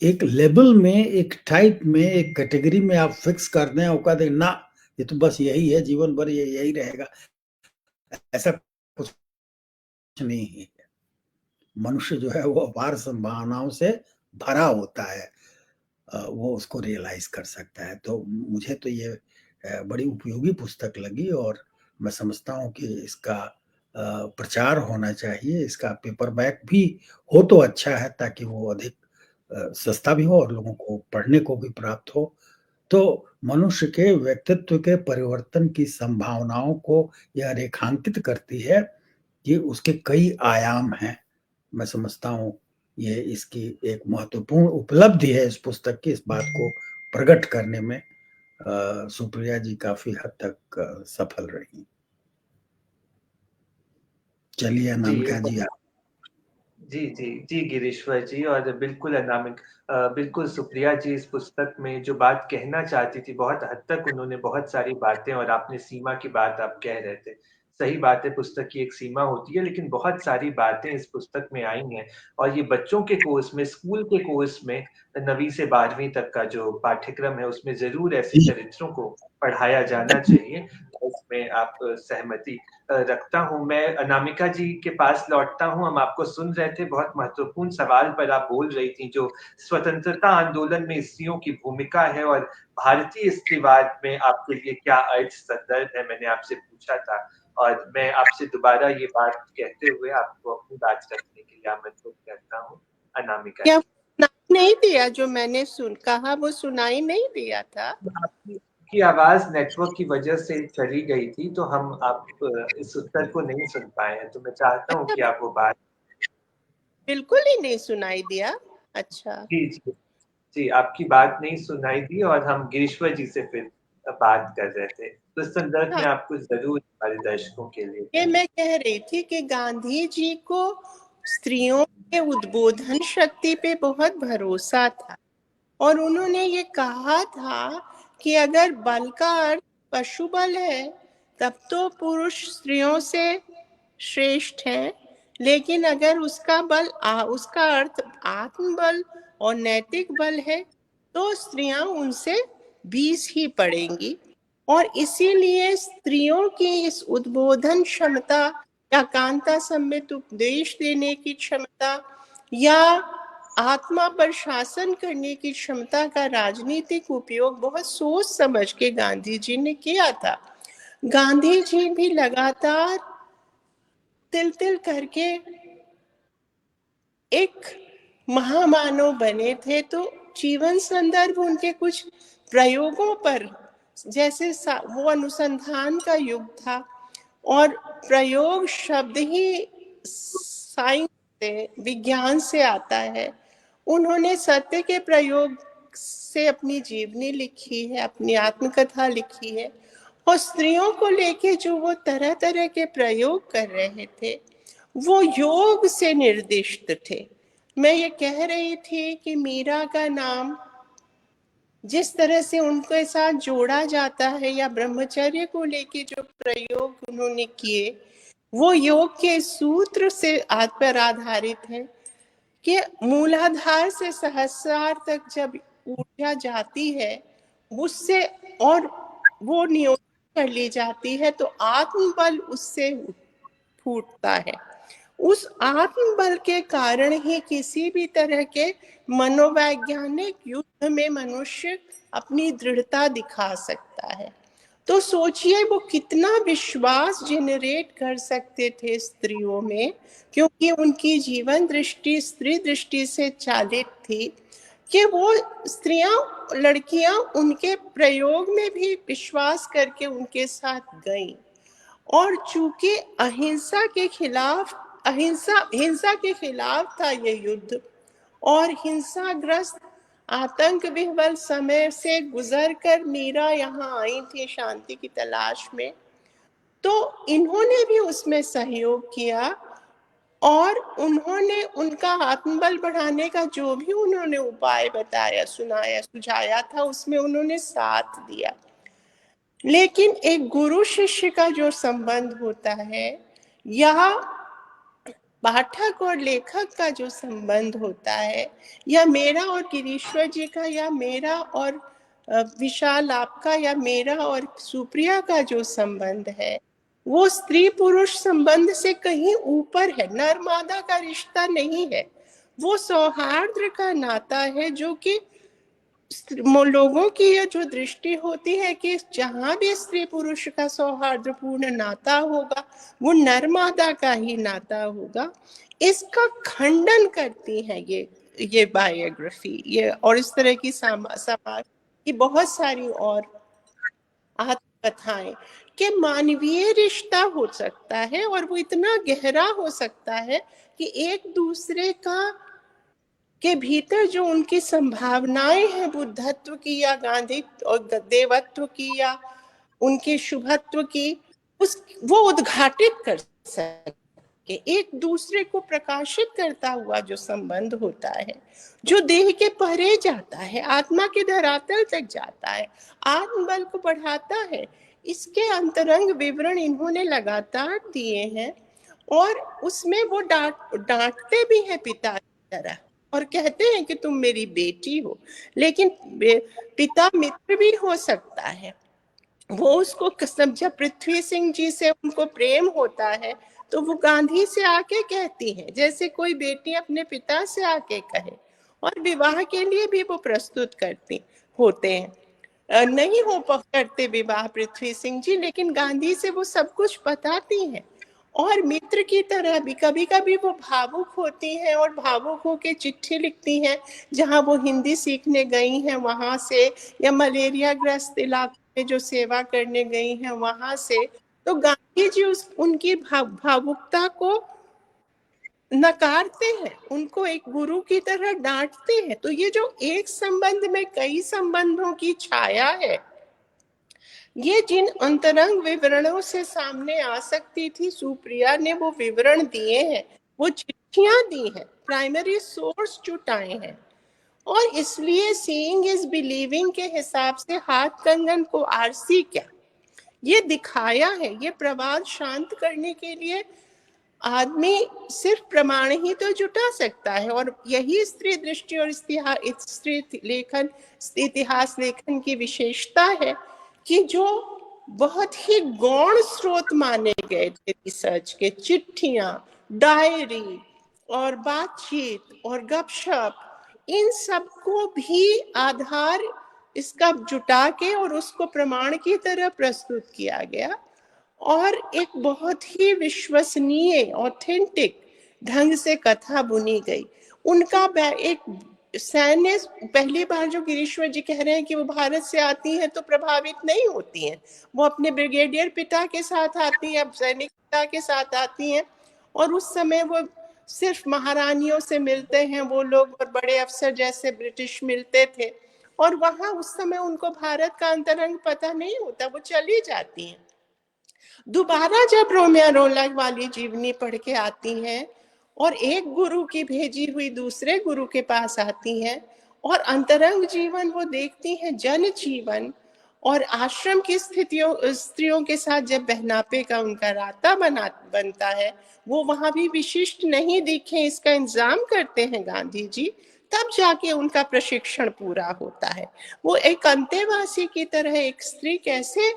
एक लेवल में, एक टाइप में, एक कैटेगरी में आप फिक्स कर दें और कह दें ना, ये तो बस यही है, जीवन भर ये यही रहेगा, ऐसा कुछ नहीं है। मनुष्य जो है वो अपार संभावनाओं से भरा होता है, वो उसको रियलाइज़ कर सकता है। तो मुझे तो ये बड़ी उपयोगी पुस्तक लगी और मैं समझता हूँ कि इसका प्रचार होना चाहिए, इसका पेपरबैक भी हो तो अच्छा है ताकि वो अधिक सस्ता भी हो और लोगों को पढ़ने को भी प्राप्त हो। तो मनुष्य के व्यक्तित्व के परिवर्तन की संभावनाओं को यह रेखांकित करती है कि उसके कई आयाम हैं। मैं समझता हूँ ये इसकी एक महत्वपूर्ण उपलब्धि है इस पुस्तक की, इस बात को प्रकट करने में सुप्रिया जी काफ़ी हद तक सफल रहीं। चलिए जी, अनामिका जी आप। जी, गिरीश्वर जी, और बिल्कुल अनामिक बिल्कुल सुप्रिया जी इस पुस्तक में जो बात कहना चाहती थी, बहुत हद तक उन्होंने बहुत सारी बातें, और आपने सीमा की बात आप कह रहे थे। सही बात है, पुस्तक की एक सीमा होती है, लेकिन बहुत सारी बातें इस पुस्तक में आई हैं, और ये बच्चों के कोर्स में, स्कूल के कोर्स में 9वीं से 12वीं तक का जो पाठ्यक्रम है, उसमें ज़रूर ऐसे जी, चरित्रों को पढ़ाया जाना चाहिए। इसमें आप सहमति रखता हूँ। मैं अनामिका जी के पास लौटता हूँ। हम आपको सुन रहे थे, बहुत महत्वपूर्ण सवाल पर आप बोल रही थी, जो स्वतंत्रता आंदोलन में स्त्रियों की भूमिका है और भारतीय स्त्रीवाद में आपके लिए क्या अर्थ संदर्भ है, मैंने आपसे पूछा था। और मैं आपसे दोबारा ये बात कहते हुए आपको अपनी बात रखने के लिए आमंत्रित करता हूँ, अनामिका क्या जी। सुनाई नहीं दिया? जो मैंने कहा वो सुनाई नहीं दिया था? आपकी आवाज़ नेटवर्क की वजह से चली गई थी, तो हम आप इस उत्तर को नहीं सुन पाए हैं, तो मैं चाहता हूँ अच्छा, कि आप वो बात। बिल्कुल ही नहीं सुनाई दिया। अच्छा, जी, जी। जी, आपकी बात नहीं सुनाई दी और हम गिरीश्वर जी से फिर बात कर रहे थे। तो इस संदर्भ में हाँ, आप कुछ ज़रूर हमारे दर्शकों के लिए ये कहें। मैं कह रही थी कि गांधी जी को स्त्रियों के उद्बोधन शक्ति पे बहुत भरोसा था, और उन्होंने ये कहा था कि अगर बल का अर्थ पशु बल है, तब तो पुरुष स्त्रियों से श्रेष्ठ है, लेकिन अगर उसका अर्थ आत्मबल और नैतिक बल है, तो स्त्रियां उनसे 20 ही पड़ेंगी। और इसीलिए स्त्रियों की इस उद्बोधन क्षमता या कांता सम्मित उपदेश देने की क्षमता या आत्मा पर शासन करने की क्षमता का राजनीतिक उपयोग बहुत सोच समझ के गांधी जी ने किया था। गांधी जी भी लगातार तिल तिल करके एक महामानव बने थे, तो जीवन संदर्भ उनके कुछ प्रयोगों पर, जैसे वो अनुसंधान का युग था, और प्रयोग शब्द ही साइंस से, विज्ञान से आता है। उन्होंने सत्य के प्रयोग से अपनी जीवनी लिखी है, अपनी आत्मकथा लिखी है, और स्त्रियों को लेके जो वो तरह तरह के प्रयोग कर रहे थे, वो योग से निर्दिष्ट थे। मैं ये कह रही थी कि मीरा का नाम जिस तरह से उनके साथ जोड़ा जाता है, या ब्रह्मचर्य को लेके जो प्रयोग उन्होंने किए, वो योग के सूत्र से पर आधारित है कि मूलाधार से सहस्रार तक जब ऊर्जा जाती है, उससे और वो नियोजित कर ली जाती है, तो आत्मबल उससे फूटता है। उस आत्मबल के कारण ही किसी भी तरह के मनोवैज्ञानिक युद्ध में मनुष्य अपनी दृढ़ता दिखा सकता है। तो सोचिए वो कितना विश्वास जनरेट कर सकते थे स्त्रियों में, क्योंकि उनकी जीवन दृष्टि स्त्री दृष्टि से चालित थी कि वो स्त्रियां, लड़कियां उनके प्रयोग में भी विश्वास करके उनके साथ गईं। और चूंकि हिंसा के खिलाफ था ये युद्ध, और हिंसाग्रस्त आतंक विह्वल समय से गुजरकर मीरा यहाँ आई थी शांति की तलाश में, तो इन्होंने भी उसमें सहयोग किया और उन्होंने उनका आत्मबल बढ़ाने का जो भी उन्होंने उपाय बताया, सुनाया, सुझाया था, उसमें उन्होंने साथ दिया। लेकिन एक गुरु शिष्य का जो संबंध होता है, या पाठक और लेखक का जो संबंध होता है, या मेरा और गिरीश्वर जी का, या मेरा और विशाल आपका, या मेरा और सुप्रिया का जो संबंध है, वो स्त्री पुरुष संबंध से कहीं ऊपर है। नर मादा का रिश्ता नहीं है, वो सौहार्द का नाता है, जो कि लोगों की ये जो दृष्टि होती है कि जहां भी स्त्री पुरुष का सौहार्दपूर्ण नाता होगा वो नर मादा का ही नाता होगा, इसका खंडन करती है ये बायोग्राफी, ये और इस तरह की समाज की बहुत सारी और आत्मकथाएं कि मानवीय रिश्ता हो सकता है और वो इतना गहरा हो सकता है कि एक दूसरे के भीतर जो उनकी संभावनाएं हैं बुद्धत्व की या गांधी और देवत्व की या उनके शुभत्व की, वो उद्घाटित कर सके। एक दूसरे को प्रकाशित करता हुआ जो संबंध होता है, जो देह के परे जाता है, आत्मा के धरातल तक जाता है, आत्मबल को बढ़ाता है, इसके अंतरंग विवरण इन्होंने लगातार दिए हैं। और उसमें वो डांटते भी हैं पिता की तरह और कहते हैं कि तुम मेरी बेटी हो, लेकिन पिता मित्र भी हो सकता है। वो उसको जब पृथ्वी सिंह जी से उनको प्रेम होता है तो वो गांधी से आके कहती हैं, जैसे कोई बेटी अपने पिता से आके कहे, और विवाह के लिए भी वो प्रस्तुत करती होते हैं। नहीं हो करते विवाह पृथ्वी सिंह जी, लेकिन गांधी से वो सब कुछ बताती हैं। और मित्र की तरह भी कभी कभी वो भावुक होती हैं और भावुक होकर चिट्ठी लिखती हैं, जहां वो हिंदी सीखने गई हैं वहां से, या मलेरिया ग्रस्त इलाके में जो सेवा करने गई हैं वहां से। तो गांधी जी उनकी भावुकता को नकारते हैं, उनको एक गुरु की तरह डांटते हैं। तो ये जो एक संबंध में कई संबंधों की छाया है, ये जिन अंतरंग विवरणों से सामने आ सकती थी, सुप्रिया ने वो विवरण दिए हैं, वो चिट्ठियां दी हैं, प्राइमरी सोर्स जुटाए हैं। और इसलिए सीइंग इज बिलीविंग के हिसाब से हाथ कंगन को आरसी क्या, ये दिखाया है। ये प्रवाद शांत करने के लिए आदमी सिर्फ प्रमाण ही तो जुटा सकता है, और यही स्त्री दृष्टि और इतिहास लेखन की विशेषता है कि जो बहुत ही गौण स्रोत माने गए थे रिसर्च के, चिट्ठियां, डायरी और बातचीत और गपशप, इन सबको भी आधार इसका जुटा के और उसको प्रमाण की तरह प्रस्तुत किया गया, और एक बहुत ही विश्वसनीय ऑथेंटिक ढंग से कथा बुनी गई। उनका एक सैन्य, पहली बार जो गिरीश्वर जी कह रहे हैं कि वो भारत से आती हैं तो प्रभावित नहीं होती हैं, वो अपने ब्रिगेडियर पिता के साथ आती हैं, सैनिक पिता के साथ आती हैं, और उस समय वो सिर्फ महारानियों से मिलते हैं वो लोग, और बड़े अफसर जैसे ब्रिटिश मिलते थे, और वहां उस समय उनको भारत का अंतरंग पता नहीं होता, वो चली जाती हैं। दोबारा जब रोमियो रोलक वाली जीवनी पढ़ के आती हैं और एक गुरु की भेजी हुई दूसरे गुरु के पास आती हैं और अंतरंग जीवन वो देखती हैं, जन जीवन, और आश्रम की स्त्रियों के साथ जब बहनापे का उनका राता बनता है, वो वहां भी विशिष्ट नहीं दिखे, इसका इंतजाम करते हैं गांधी जी, तब जाके उनका प्रशिक्षण पूरा होता है। वो एक अंतेवासी की तरह एक स्त्री कैसे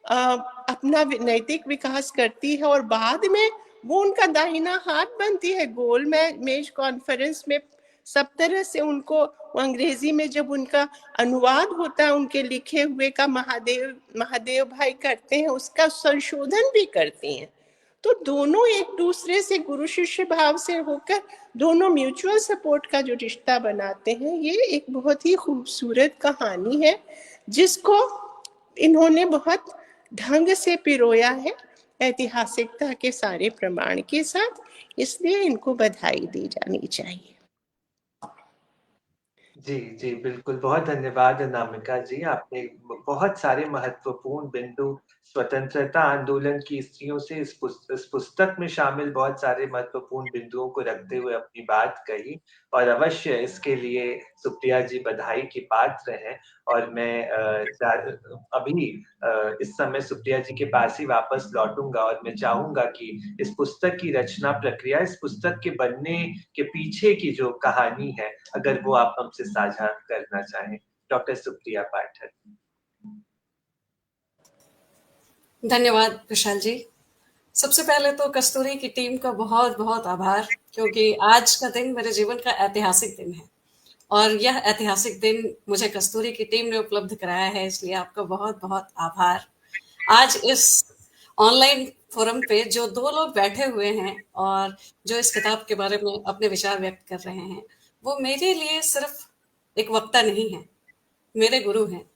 अपना नैतिक विकास करती है और बाद में वो उनका दाहिना हाथ बनती है। गोलमेज कॉन्फ्रेंस में सब तरह से उनको अंग्रेजी में जब उनका अनुवाद होता है उनके लिखे हुए का महादेव भाई करते हैं, उसका संशोधन भी करती हैं। तो दोनों एक दूसरे से गुरु शिष्य भाव से होकर दोनों म्यूचुअल सपोर्ट का जो रिश्ता बनाते हैं, ये एक बहुत ही खूबसूरत कहानी है जिसको इन्होंने बहुत ढंग से पिरोया है ऐतिहासिकता के सारे प्रमाण के साथ, इसलिए इनको बधाई दी जानी चाहिए। जी, जी, बिल्कुल। बहुत धन्यवाद अनामिका जी। आपने बहुत सारे महत्वपूर्ण बिंदु स्वतंत्रता आंदोलन की स्त्रियों से इस पुस्तक में शामिल बहुत सारे महत्वपूर्ण बिंदुओं को रखते हुए अपनी बात कही, और अवश्य इसके लिए सुप्रिया जी बधाई की पात्र हैं। और मैं अभी इस समय सुप्रिया जी के पास ही वापस लौटूंगा, और मैं चाहूंगा कि इस पुस्तक की रचना प्रक्रिया, इस पुस्तक के बनने के पीछे की जो कहानी है, अगर वो आप हमसे साझा करना चाहें, डॉक्टर सुप्रिया पाठक। धन्यवाद विशाल जी। सबसे पहले तो कस्तूरी की टीम का बहुत बहुत आभार, क्योंकि आज का दिन मेरे जीवन का ऐतिहासिक दिन है और यह ऐतिहासिक दिन मुझे कस्तूरी की टीम ने उपलब्ध कराया है, इसलिए आपका बहुत बहुत आभार। आज इस ऑनलाइन फोरम पे जो दो लोग बैठे हुए हैं और जो इस किताब के बारे में अपने विचार व्यक्त कर रहे हैं, वो मेरे लिए सिर्फ एक वक्ता नहीं है, मेरे गुरु हैं,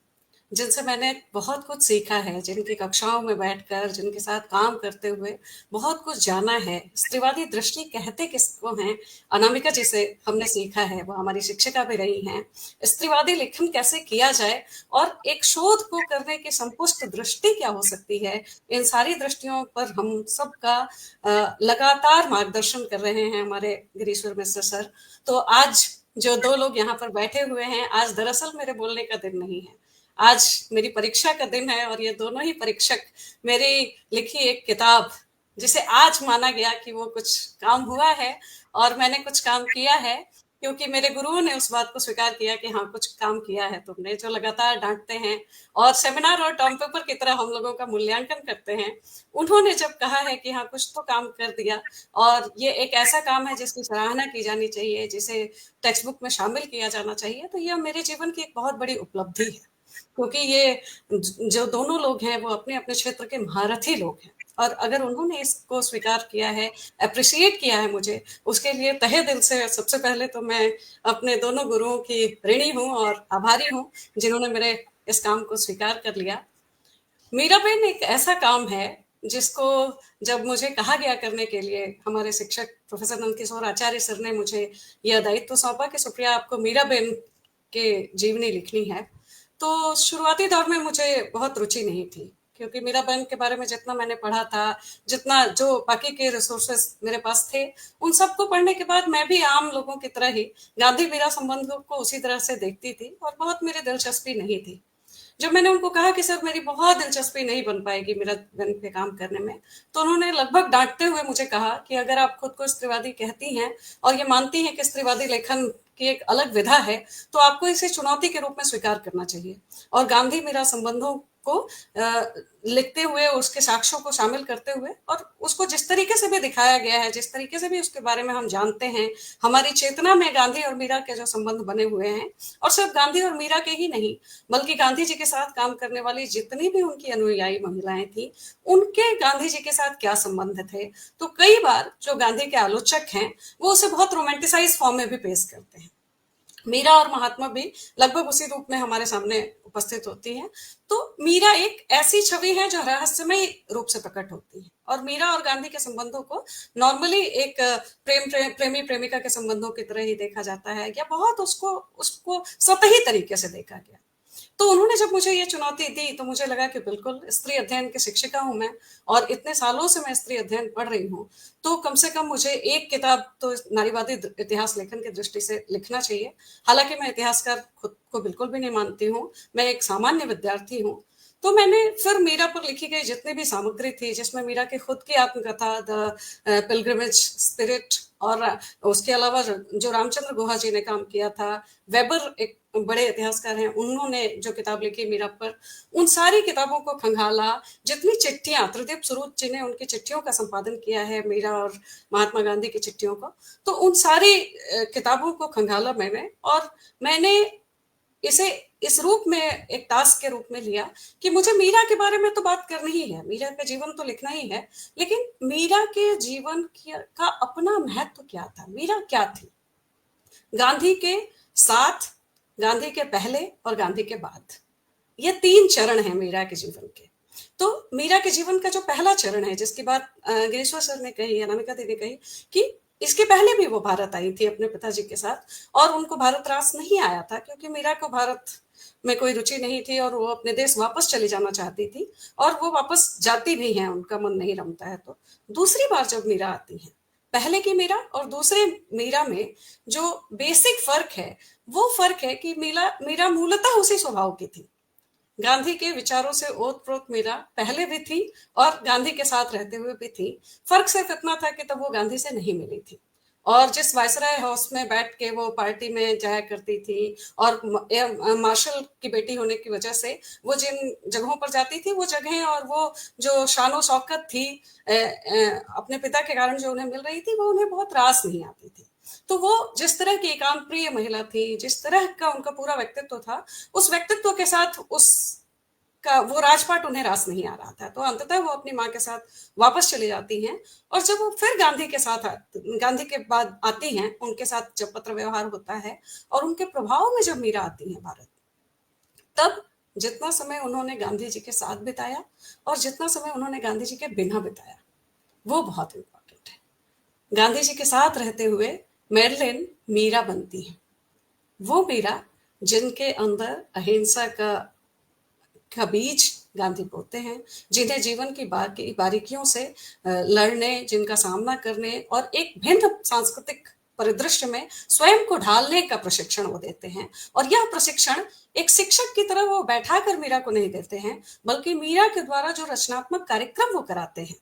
जिनसे मैंने बहुत कुछ सीखा है, जिनकी कक्षाओं में बैठकर, जिनके साथ काम करते हुए बहुत कुछ जाना है। स्त्रीवादी दृष्टि कहते किसको हैं, अनामिका जी से हमने सीखा है, वो हमारी शिक्षिका भी रही हैं। स्त्रीवादी लेखन कैसे किया जाए और एक शोध को करने की संपुष्ट दृष्टि क्या हो सकती है, इन सारी दृष्टियों पर हम सबका लगातार मार्गदर्शन कर रहे हैं हमारे गिरीश्वर मिश्र सर। तो आज जो दो लोग यहाँ पर बैठे हुए हैं, आज दरअसल मेरे बोलने का दिन नहीं है, आज मेरी परीक्षा का दिन है, और ये दोनों ही परीक्षक मेरी लिखी एक किताब, जिसे आज माना गया कि वो कुछ काम हुआ है और मैंने कुछ काम किया है, क्योंकि मेरे गुरुओं ने उस बात को स्वीकार किया कि हाँ कुछ काम किया है तुमने, जो लगातार डांटते हैं और सेमिनार और टर्म पेपर की तरह हम लोगों का मूल्यांकन करते हैं। उन्होंने जब कहा है कि हाँ कुछ तो काम कर दिया और ये एक ऐसा काम है जिसकी सराहना की जानी चाहिए, जिसे टेक्स्ट बुक में शामिल किया जाना चाहिए, तो यह मेरे जीवन की एक बहुत बड़ी उपलब्धि है, क्योंकि ये जो दोनों लोग हैं वो अपने अपने क्षेत्र के महारथी लोग हैं, और अगर उन्होंने इसको स्वीकार किया है, अप्रिशिएट किया है मुझे, उसके लिए तहे दिल से सबसे पहले तो मैं अपने दोनों गुरुओं की ऋणी हूँ और आभारी हूँ, जिन्होंने मेरे इस काम को स्वीकार कर लिया। मीराबेन एक ऐसा काम है जिसको जब मुझे कहा गया करने के लिए, हमारे शिक्षक प्रोफेसर नंदकिशोर आचार्य सर ने मुझे यह दायित्व सौंपा कि सुप्रिया आपको मीराबेन के जीवनी लिखनी है, तो शुरुआती दौर में मुझे बहुत रुचि नहीं थी, क्योंकि मीराबेन के बारे में जितना मैंने पढ़ा था, जितना जो बाकी के रिसोर्सेस मेरे पास थे, उन सबको पढ़ने के बाद मैं भी आम लोगों की तरह ही गांधी मीरा संबंधों को उसी तरह से देखती थी और बहुत मेरी दिलचस्पी नहीं थी। जब मैंने उनको कहा कि सर मेरी बहुत दिलचस्पी नहीं बन पाएगी मीराबेन पे काम करने में, तो उन्होंने लगभग डांटते हुए मुझे कहा कि अगर आप खुद को स्त्रीवादी कहती हैं और ये मानती हैं कि स्त्रीवादी लेखन की एक अलग विधा है, तो आपको इसे चुनौती के रूप में स्वीकार करना चाहिए और गांधी मीरा संबंधों को लिखते हुए, उसके साक्ष्यों को शामिल करते हुए, और उसको जिस तरीके से भी दिखाया गया है, जिस तरीके से भी उसके बारे में हम जानते हैं, हमारी चेतना में गांधी और मीरा के जो संबंध बने हुए हैं, और सिर्फ गांधी और मीरा के ही नहीं, बल्कि गांधी जी के साथ काम करने वाली जितनी भी उनकी अनुयायी महिलाएं थी, उनके गांधी जी के साथ क्या संबंध थे। तो कई बार जो गांधी के आलोचक हैं वो उसे बहुत रोमांटिसाइज फॉर्म में भी पेश करते हैं। मीरा और महात्मा भी लगभग उसी रूप में हमारे सामने उपस्थित होती हैं। तो मीरा एक ऐसी छवि है जो रहस्यमय रूप से प्रकट होती है, और मीरा और गांधी के संबंधों को नॉर्मली एक प्रेमी प्रेमिका के संबंधों की तरह ही देखा जाता है, या बहुत उसको सतही तरीके से देखा गया। तो उन्होंने जब मुझे ये चुनौती दी, तो मुझे लगा कि बिल्कुल, स्त्री अध्ययन की शिक्षिका हूं मैं और इतने सालों से मैं स्त्री अध्ययन पढ़ रही हूँ, तो कम से कम मुझे एक किताब तो नारीवादी इतिहास लेखन की दृष्टि से लिखना चाहिए। हालांकि मैं इतिहासकार खुद को बिल्कुल भी नहीं मानती हूँ, मैं एक सामान्य विद्यार्थी हूँ। तो मैंने फिर मीरा पर लिखी गई जितनी भी सामग्री थी, जिसमें मीरा की खुद की आत्मकथा, द पिलग्रिमेज स्पिरिट, और उसके अलावा जो रामचंद्र गुहा जी ने काम किया था, वेबर एक बड़े इतिहासकार हैं, उन्होंने जो किताब लिखी मीरा पर, उन सारी किताबों को खंगाला। जितनी चिट्ठियां, त्रिदीप सुरूद जी ने उनकी चिट्ठियों का संपादन किया है, मीरा और महात्मा गांधी की चिट्ठियों का, तो उन सारी किताबों को खंगाला मैंने, और मैंने इसे इस रूप में एक टास्क के रूप में लिया कि मुझे मीरा के बारे में तो बात करनी ही है, मीरा का जीवन तो लिखना ही है, लेकिन मीरा के जीवन का अपना महत्व क्या था, मीरा क्या थी, गांधी के साथ, गांधी के पहले और गांधी के बाद। ये 3 चरण हैं मीरा के जीवन के। तो मीरा के जीवन का जो पहला चरण है, जिसकी बात गिरीश्वर सर ने कही, अनामिका दीदी कही, कि इसके पहले भी वो भारत आई थी अपने पिताजी के साथ, और उनको भारत रास नहीं आया था क्योंकि मीरा को भारत में कोई रुचि नहीं थी और वो अपने देश वापस चली जाना चाहती थी, और वो वापस जाती भी हैं, उनका मन नहीं रमता है। तो दूसरी बार जब मीरा आती है, पहले की मीरा और दूसरे मीरा में जो बेसिक फर्क है, वो फर्क है कि मीरा मूलतः उसी स्वभाव की थी, गांधी के विचारों से ओतप्रोत मीरा पहले भी थी और गांधी के साथ रहते हुए भी थी। फर्क सिर्फ इतना था कि तब वो गांधी से नहीं मिली थी, और जिस वायसराय हाउस में बैठ के वो पार्टी में जाया करती थी, और मार्शल की बेटी होने की वजह से वो जिन जगहों पर जाती थी, वो जगहें और वो जो शानो शौकत थी अपने पिता के कारण जो उन्हें मिल रही थी, वो उन्हें बहुत रास नहीं आती थी। तो वो जिस तरह की एकांत प्रिय महिला थी, जिस तरह का उनका पूरा व्यक्तित्व था, उस व्यक्तित्व के साथ उसका वो राजपाट उन्हें रास नहीं आ रहा था। तो अंततः वो अपनी माँ के साथ वापस चली जाती हैं, और जब वो फिर गांधी के बाद आती हैं, उनके साथ जब पत्र व्यवहार होता है और उनके प्रभाव में जब मीरा आती है भारत, तब जितना समय उन्होंने गांधी जी के साथ बिताया और जितना समय उन्होंने गांधी जी के बिना बिताया, वो बहुत इंपॉर्टेंट है। गांधी जी के साथ रहते हुए मेरिलिन मीरा बनती है, वो मीरा जिनके अंदर अहिंसा का बीज गांधी बोते हैं, जिन्हें जीवन की बारीकियों से लड़ने, जिनका सामना करने और एक भिन्न सांस्कृतिक परिदृश्य में स्वयं को ढालने का प्रशिक्षण वो देते हैं। और यह प्रशिक्षण एक शिक्षक की तरह वो बैठाकर मीरा को नहीं देते हैं, बल्कि मीरा के द्वारा जो रचनात्मक कार्यक्रम वो कराते हैं,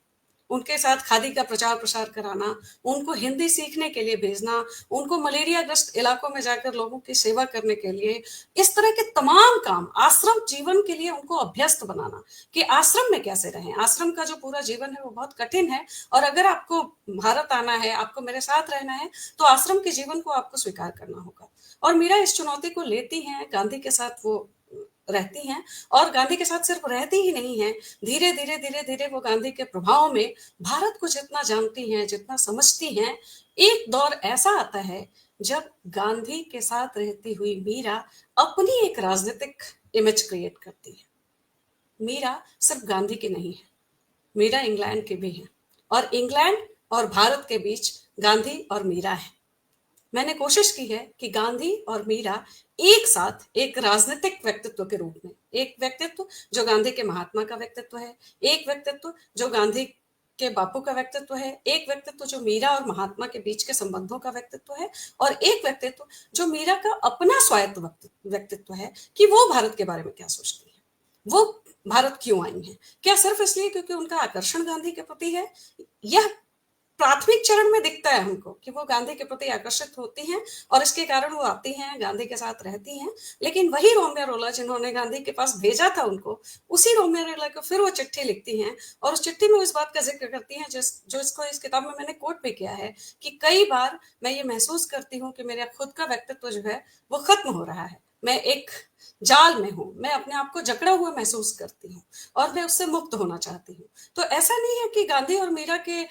उनके साथ खादी का प्रचार प्रसार कराना, उनको हिंदी सीखने के लिए भेजना, उनको मलेरिया ग्रस्त इलाकों में जाकर लोगों की सेवा करने के लिए, इस तरह के तमाम काम, आश्रम जीवन के लिए उनको अभ्यस्त बनाना कि आश्रम में कैसे रहें। आश्रम का जो पूरा जीवन है वो बहुत कठिन है, और अगर आपको भारत आना है, आपको मेरे साथ रहना है, तो आश्रम के जीवन को आपको स्वीकार करना होगा। और मीरा इस चुनौती को लेती हैं, गांधी के साथ वो रहती हैं, और गांधी के साथ सिर्फ रहती ही नहीं है, धीरे धीरे वो गांधी के प्रभाव में भारत को जितना जानती हैं, जितना समझती हैं, एक दौर ऐसा आता है जब गांधी के साथ रहती हुई मीरा अपनी एक राजनीतिक इमेज क्रिएट करती है। मीरा सिर्फ गांधी की नहीं है, मीरा इंग्लैंड की भी है, और इंग्लैंड और भारत के बीच गांधी और मीरा है। मैंने कोशिश की है कि गांधी और मीरा एक साथ एक राजनीतिक व्यक्तित्व के रूप में, एक व्यक्तित्व जो गांधी के महात्मा का व्यक्तित्व है, एक व्यक्तित्व जो गांधी के बापू का व्यक्तित्व है, एक व्यक्तित्व जो मीरा और महात्मा के बीच के संबंधों का व्यक्तित्व है, और एक व्यक्तित्व जो मीरा का अपना स्वायत्त व्यक्तित्व है कि वो भारत के बारे में क्या सोचती है, वो भारत क्यों आई है। क्या सिर्फ इसलिए क्योंकि उनका आकर्षण गांधी के प्रति है? यह प्राथमिक चरण में दिखता है हमको कि वो गांधी के प्रति आकर्षित होती हैं, और इसके कारण वो आती हैं, गांधी के साथ रहती हैं। लेकिन वही रोमियो रोला जिन्होंने गांधी के पास भेजा था उनको, उसी रोमियो रोला को फिर वो चिट्ठी लिखती हैं, और उस चिट्ठी में इस बात का जिक्र करती हैं जो इसको इस किताब में मैंने कोट भी किया है कि कई बार मैं ये महसूस करती हूँ कि मेरा खुद का व्यक्तित्व जो है वो खत्म हो रहा है, मैं एक जाल में हूं, मैं अपने आप को जकड़ा हुआ महसूस करती हूँ और मैं उससे मुक्त होना चाहती हूँ। तो ऐसा नहीं है कि गांधी और मीरा के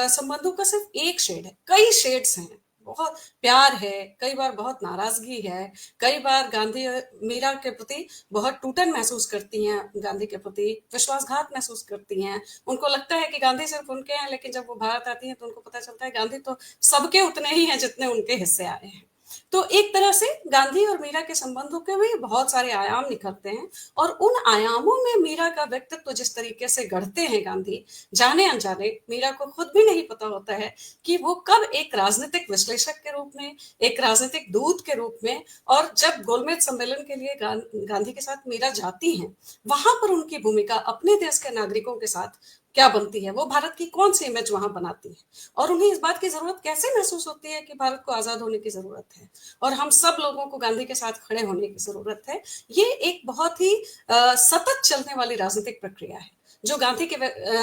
संबंधों का सिर्फ एक शेड है, कई शेड्स हैं। बहुत प्यार है, कई बार बहुत नाराजगी है, कई बार गांधी मीरा के प्रति बहुत टूटन महसूस करती हैं, गांधी के प्रति विश्वासघात महसूस करती हैं। उनको लगता है कि गांधी सिर्फ उनके हैं, लेकिन जब वो भारत आती हैं तो उनको पता चलता है गांधी तो सबके उतने ही हैं जितने उनके हिस्से आए हैं। तो एक तरह से गांधी और मीरा के संबंधों के भी बहुत सारे आयाम निखरते हैं, और उन आयामों में मीरा का व्यक्तित्व जिस तरीके से गढ़ते हैं गांधी, जाने अनजाने, मीरा को खुद भी नहीं पता होता है कि वो कब एक राजनीतिक विश्लेषक के रूप में, एक राजनीतिक दूत के रूप में, और जब गोलमेज सम्मेलन के लिए गांधी के साथ मीरा जाती हैं, वहां पर उनकी भूमिका अपने देश के नागरिकों के साथ क्या बनती है, वो भारत की कौन सी इमेज वहां बनाती है, और उन्हें इस बात की जरूरत कैसे महसूस होती है कि भारत को आजाद होने की जरूरत है और हम सब लोगों को गांधी के साथ खड़े होने की जरूरत है। ये एक बहुत ही सतत चलने वाली राजनीतिक प्रक्रिया है जो गांधी के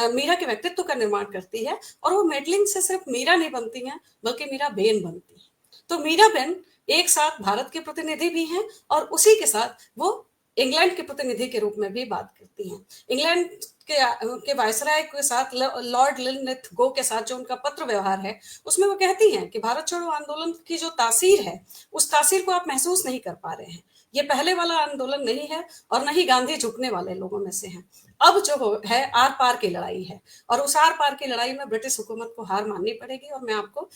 मीरा के व्यक्तित्व का निर्माण करती है, और वो मेडलिंग से सिर्फ मीरा नहीं बनती है बल्कि मीरा बेन बनती है। तो मीरा बेन एक साथ भारत के प्रतिनिधि भी हैं और उसी के साथ वो इंग्लैंड के प्रतिनिधि के रूप में भी बात करती हैं। इंग्लैंड के वायसराय के साथ, लॉर्ड लिनलिथ गो के साथ जो उनका पत्र व्यवहार है, उसमें वो कहती हैं कि भारत छोड़ो आंदोलन की जो तासीर है, उस तासीर को आप महसूस नहीं कर पा रहे हैं। ये पहले वाला आंदोलन नहीं है और न ही गांधी झुकने वाले लोगों में से हैं। अब जो है आर पार की लड़ाई है, और उस आर पार की लड़ाई में ब्रिटिश हुकूमत को हार माननी पड़ेगी। और मैं आपको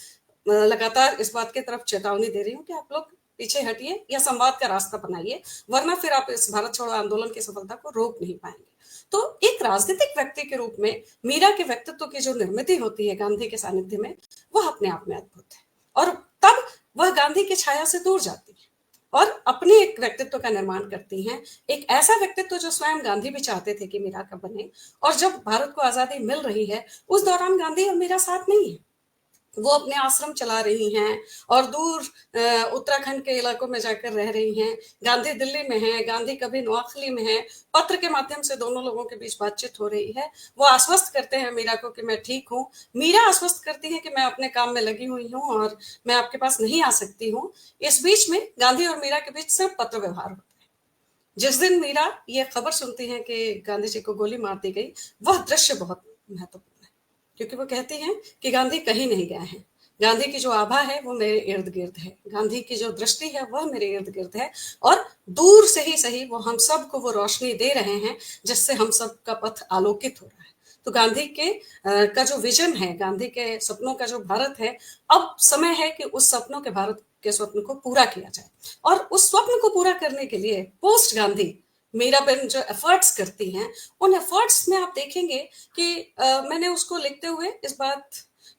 लगातार इस बात की तरफ चेतावनी दे रही हूँ कि आप लोग पीछे हटिए या संवाद का रास्ता बनाइए, वरना फिर आप इस भारत छोड़ो आंदोलन की सफलता को रोक नहीं पाएंगे। तो एक राजनीतिक व्यक्ति के रूप में मीरा के व्यक्तित्व की जो निर्मिति होती है गांधी के सानिध्य में, वह अपने आप में अद्भुत है। और तब वह गांधी की छाया से दूर जाती है और अपने एक व्यक्तित्व का निर्माण करती हैं, एक ऐसा व्यक्तित्व जो स्वयं गांधी भी चाहते थे कि मीरा का बने। और जब भारत को आजादी मिल रही है, उस दौरान गांधी और मीरा साथ नहीं है, वो अपने आश्रम चला रही हैं और दूर उत्तराखंड के इलाकों में जाकर रह रही हैं। गांधी दिल्ली में हैं, गांधी कभी नोआखली में हैं। पत्र के माध्यम से दोनों लोगों के बीच बातचीत हो रही है। वो आश्वस्त करते हैं मीरा को कि मैं ठीक हूँ, मीरा आश्वस्त करती है कि मैं अपने काम में लगी हुई हूँ और मैं आपके पास नहीं आ सकती हूँ। इस बीच में गांधी और मीरा के बीच सिर्फ पत्र व्यवहार होता है। जिस दिन मीरा ये खबर सुनती है कि गांधी जी को गोली मार दी गई, वह दृश्य बहुत महत्वपूर्ण, क्योंकि वो कहती हैं कि गांधी कहीं नहीं गए हैं, गांधी की जो आभा है वो मेरे इर्द गिर्द है, गांधी की जो दृष्टि है वह मेरे इर्द गिर्द है, और दूर से ही सही वो हम सब को वो रोशनी दे रहे हैं जिससे हम सब का पथ आलोकित हो रहा है। तो गांधी के का जो विजन है, गांधी के सपनों का जो भारत है, अब समय है कि उस सपनों के भारत के स्वप्न को पूरा किया जाए। और उस स्वप्न को पूरा करने के लिए पोस्ट गांधी मीरा बेन जो एफर्ट्स करती हैं, उन एफर्ट्स में आप देखेंगे कि मैंने उसको लिखते हुए इस बात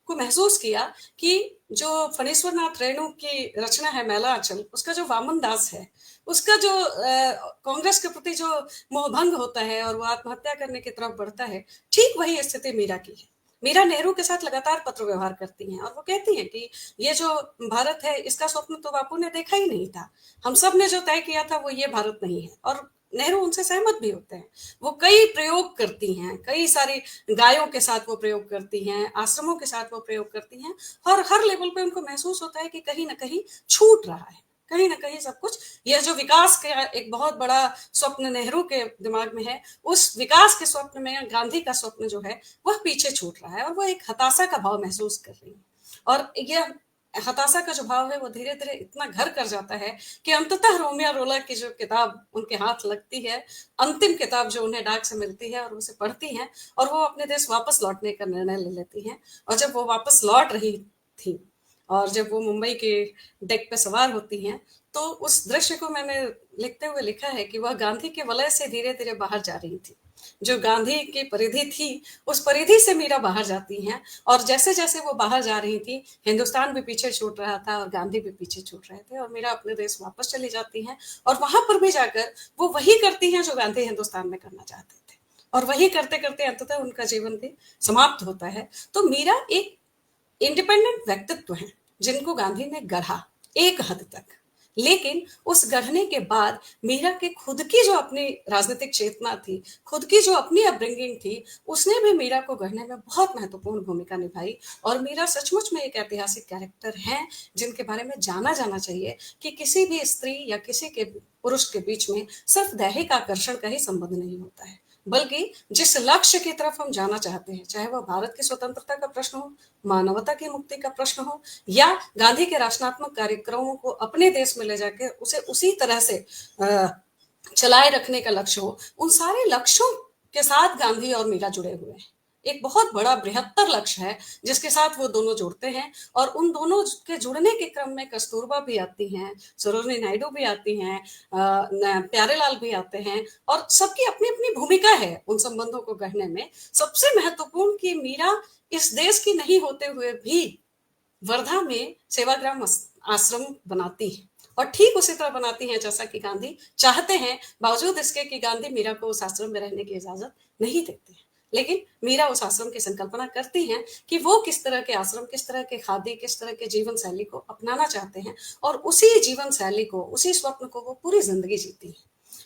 को महसूस किया कि जो फणीश्वर नाथ रेणु की रचना है मैला आंचल, उसका जो वामन दास है, उसका जो कांग्रेस के प्रति जो मोहभंग होता है और वो आत्महत्या करने की तरफ बढ़ता है, ठीक वही स्थिति मीरा की है। मीरा नेहरू के साथ लगातार पत्र व्यवहार करती हैं और वो कहती हैं कि ये जो भारत है, इसका स्वप्न तो बापू ने देखा ही नहीं था, हम सब ने जो तय किया था वो ये भारत नहीं है। और नेहरू उनसे सहमत भी होते हैं। वो कई प्रयोग करती हैं, कई सारी गायों के साथ वो प्रयोग करती हैं, आश्रमों के साथ वो प्रयोग करती हैं, और हर लेवल पे उनको महसूस होता है कि कहीं ना कहीं छूट रहा है, कहीं ना कहीं सब कुछ, यह जो विकास का एक बहुत बड़ा स्वप्न नेहरू के दिमाग में है, उस विकास के स्वप्न में गांधी का स्वप्न जो है वह पीछे छूट रहा है, और वह एक हताशा का भाव महसूस कर रही है। और यह हताशा का जो भाव है वो धीरे धीरे इतना घर कर जाता है कि अंततः रोमियो रोला की जो किताब उनके हाथ लगती है, अंतिम किताब जो उन्हें डाक से मिलती है और उसे पढ़ती हैं, और वो अपने देश वापस लौटने का निर्णय ले लेती हैं। और जब वो वापस लौट रही थी और जब वो मुंबई के डेक पे सवार होती हैं, तो उस दृश्य को मैंने लिखते हुए लिखा है कि वह गांधी के वलय से धीरे धीरे बाहर जा रही थी। जो गांधी की परिधि थी, उस परिधि से मीरा बाहर जाती हैं, और जैसे जैसे वो बाहर जा रही थी, हिंदुस्तान भी पीछे छूट रहा था और गांधी भी पीछे छूट रहे थे, और मीरा अपने देश वापस चली जाती हैं, और वहां पर भी जाकर वो वही करती हैं जो गांधी हिंदुस्तान में करना चाहते थे, और वही करते करते अंततः उनका जीवन भी समाप्त होता है। तो मीरा एक इंडिपेंडेंट व्यक्तित्व है जिनको गांधी ने गढ़ा एक हद तक, लेकिन उस गढ़ने के बाद मीरा के खुद की जो अपनी राजनीतिक चेतना थी, खुद की जो अपनी अपब्रिंगिंग थी, उसने भी मीरा को गढ़ने में बहुत महत्वपूर्ण भूमिका निभाई। और मीरा सचमुच में एक ऐतिहासिक कैरेक्टर हैं जिनके बारे में जाना जाना चाहिए कि किसी भी स्त्री या किसी के पुरुष के बीच में सिर्फ दैहिक आकर्षण का ही संबंध नहीं होता है, बल्कि जिस लक्ष्य की तरफ हम जाना चाहते हैं, चाहे वह भारत की स्वतंत्रता का प्रश्न हो, मानवता की मुक्ति का प्रश्न हो, या गांधी के रचनात्मक कार्यक्रमों को अपने देश में ले जाकर उसे उसी तरह से चलाए रखने का लक्ष्य हो, उन सारे लक्ष्यों के साथ गांधी और मीरा जुड़े हुए हैं। एक बहुत बड़ा बृहत्तर लक्ष्य है जिसके साथ वो दोनों जुड़ते हैं, और उन दोनों के जुड़ने के क्रम में कस्तूरबा भी आती हैं, सरोजिनी नायडू भी आती हैं, प्यारेलाल भी आते हैं, और सबकी अपनी अपनी भूमिका है उन संबंधों को गढ़ने में। सबसे महत्वपूर्ण कि मीरा इस देश की नहीं होते हुए भी वर्धा में सेवाग्राम आश्रम बनाती है, और ठीक उसी तरह बनाती हैं जैसा कि गांधी चाहते हैं, बावजूद इसके कि गांधी मीरा को उस आश्रम में रहने की इजाजत नहीं देते हैं। लेकिन मीरा उस आश्रम की संकल्पना करती हैं कि वो किस तरह के आश्रम, किस तरह के खादी, किस तरह के जीवन शैली को अपनाना चाहते हैं और उसी जीवन शैली को, उसी स्वप्न को वो पूरी ज़िंदगी जीती हैं।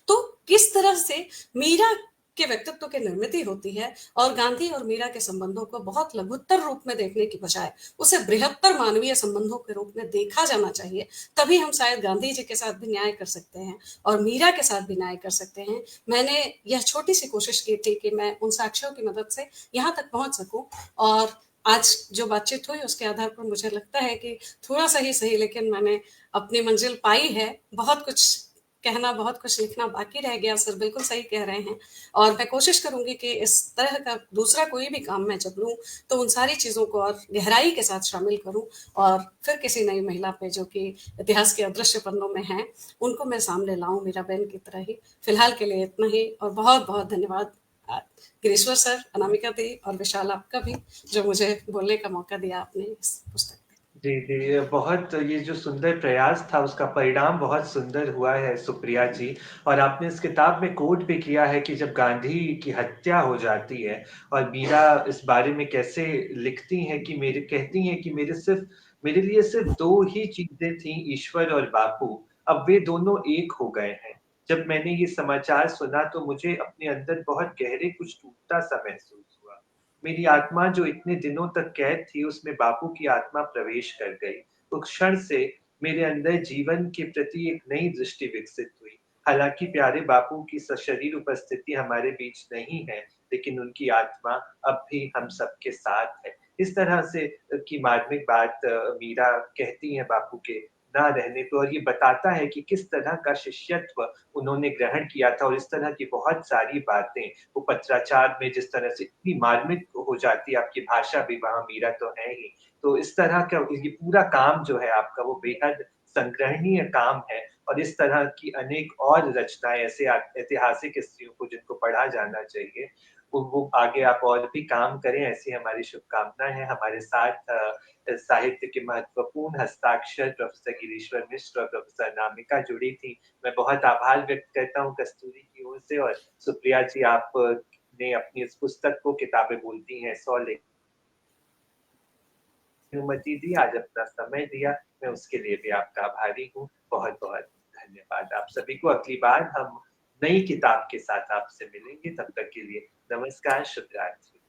तो किस तरह से मीरा के व्यक्तित्व की निर्मिति होती है और गांधी और मीरा के संबंधों को बहुत लघुत्तर रूप में देखने की बजाय उसे बृहत्तर मानवीय संबंधों के रूप में देखा जाना चाहिए, तभी हम शायद गांधी जी के साथ भी न्याय कर सकते हैं और मीरा के साथ भी न्याय कर सकते हैं। मैंने यह छोटी सी कोशिश की थी कि मैं उन साक्ष्यों की मदद से यहाँ तक पहुंच सकूं और आज जो बातचीत हुई उसके आधार पर मुझे लगता है कि थोड़ा सा ही सही लेकिन मैंने अपनी मंजिल पाई है। बहुत कुछ कहना, बहुत कुछ लिखना बाकी रह गया, सर बिल्कुल सही कह रहे हैं और मैं कोशिश करूंगी कि इस तरह का दूसरा कोई भी काम मैं जब लूँ तो उन सारी चीज़ों को और गहराई के साथ शामिल करूं और फिर किसी नई महिला पे जो कि इतिहास के अदृश्य पन्नों में हैं उनको मैं सामने लाऊं मीरा बहन की तरह ही। फिलहाल के लिए इतना ही और बहुत बहुत धन्यवाद गिरीश्वर सर, अनामिका दी और विशाल आपका भी जो मुझे बोलने का मौका दिया आपने इस पुस्तक। जी जी, बहुत ये जो सुंदर प्रयास था उसका परिणाम बहुत सुंदर हुआ है सुप्रिया जी। और आपने इस किताब में कोट भी किया है कि जब गांधी की हत्या हो जाती है और मीरा इस बारे में कैसे लिखती हैं कि मेरे कहती हैं कि मेरे लिए सिर्फ दो ही चीजें थी, ईश्वर और बापू। अब वे दोनों एक हो गए हैं। जब मैंने ये समाचार सुना तो मुझे अपने अंदर बहुत गहरे कुछ टूटता सा महसूस हुआ। मेरी आत्मा जो इतने दिनों तक कैद थी उसमें बापू की आत्मा प्रवेश कर गई। उस क्षण से मेरे अंदर जीवन के प्रति एक नई दृष्टि विकसित हुई। हालांकि प्यारे बापू की सशरीर उपस्थिति हमारे बीच नहीं है, लेकिन उनकी आत्मा अब भी हम सबके साथ है। इस तरह से की मार्मिक बात मीरा कहती है बापू के ना रहने पे और ये बताता है कि किस तरह का शिष्यत्व उन्होंने ग्रहण किया था और इस तरह की बहुत सारी बातें वो पत्राचार में जिस तरह से इतनी मार्मिक हो जाती है, आपकी भाषा भी वहाँ मीरा तो है ही। तो इस तरह का ये पूरा काम जो है आपका वो बेहद संग्रहणीय काम है और इस तरह की अनेक और रचनाएँ ऐसे ऐतिहासिक स्त्रियों को जिनको पढ़ा जाना चाहिए, वो आगे आप और भी काम करें ऐसी हमारी शुभकामनाएँ हैं। हमारे साथ साहित्य के महत्वपूर्ण हस्ताक्षर प्रोफ़ेसर गिरीश्वर मिश्र और प्रोफ़ेसर अनामिका जुड़ी थी। मैं बहुत आभार व्यक्त करता हूँ कस्तूरी की ओर से और सुप्रिया जी आप ने अपनी इस पुस्तक को किताबें बोलती हैं 100 लेख अनुमति दी, आज अपना समय दिया, मैं उसके लिए भी आपका आभारी हूँ। बहुत-बहुत धन्यवाद। आप सभी को अगली बार हम नई किताब के साथ आपसे मिलेंगे, तब तक के लिए नमस्कार, शुभ रात्रि।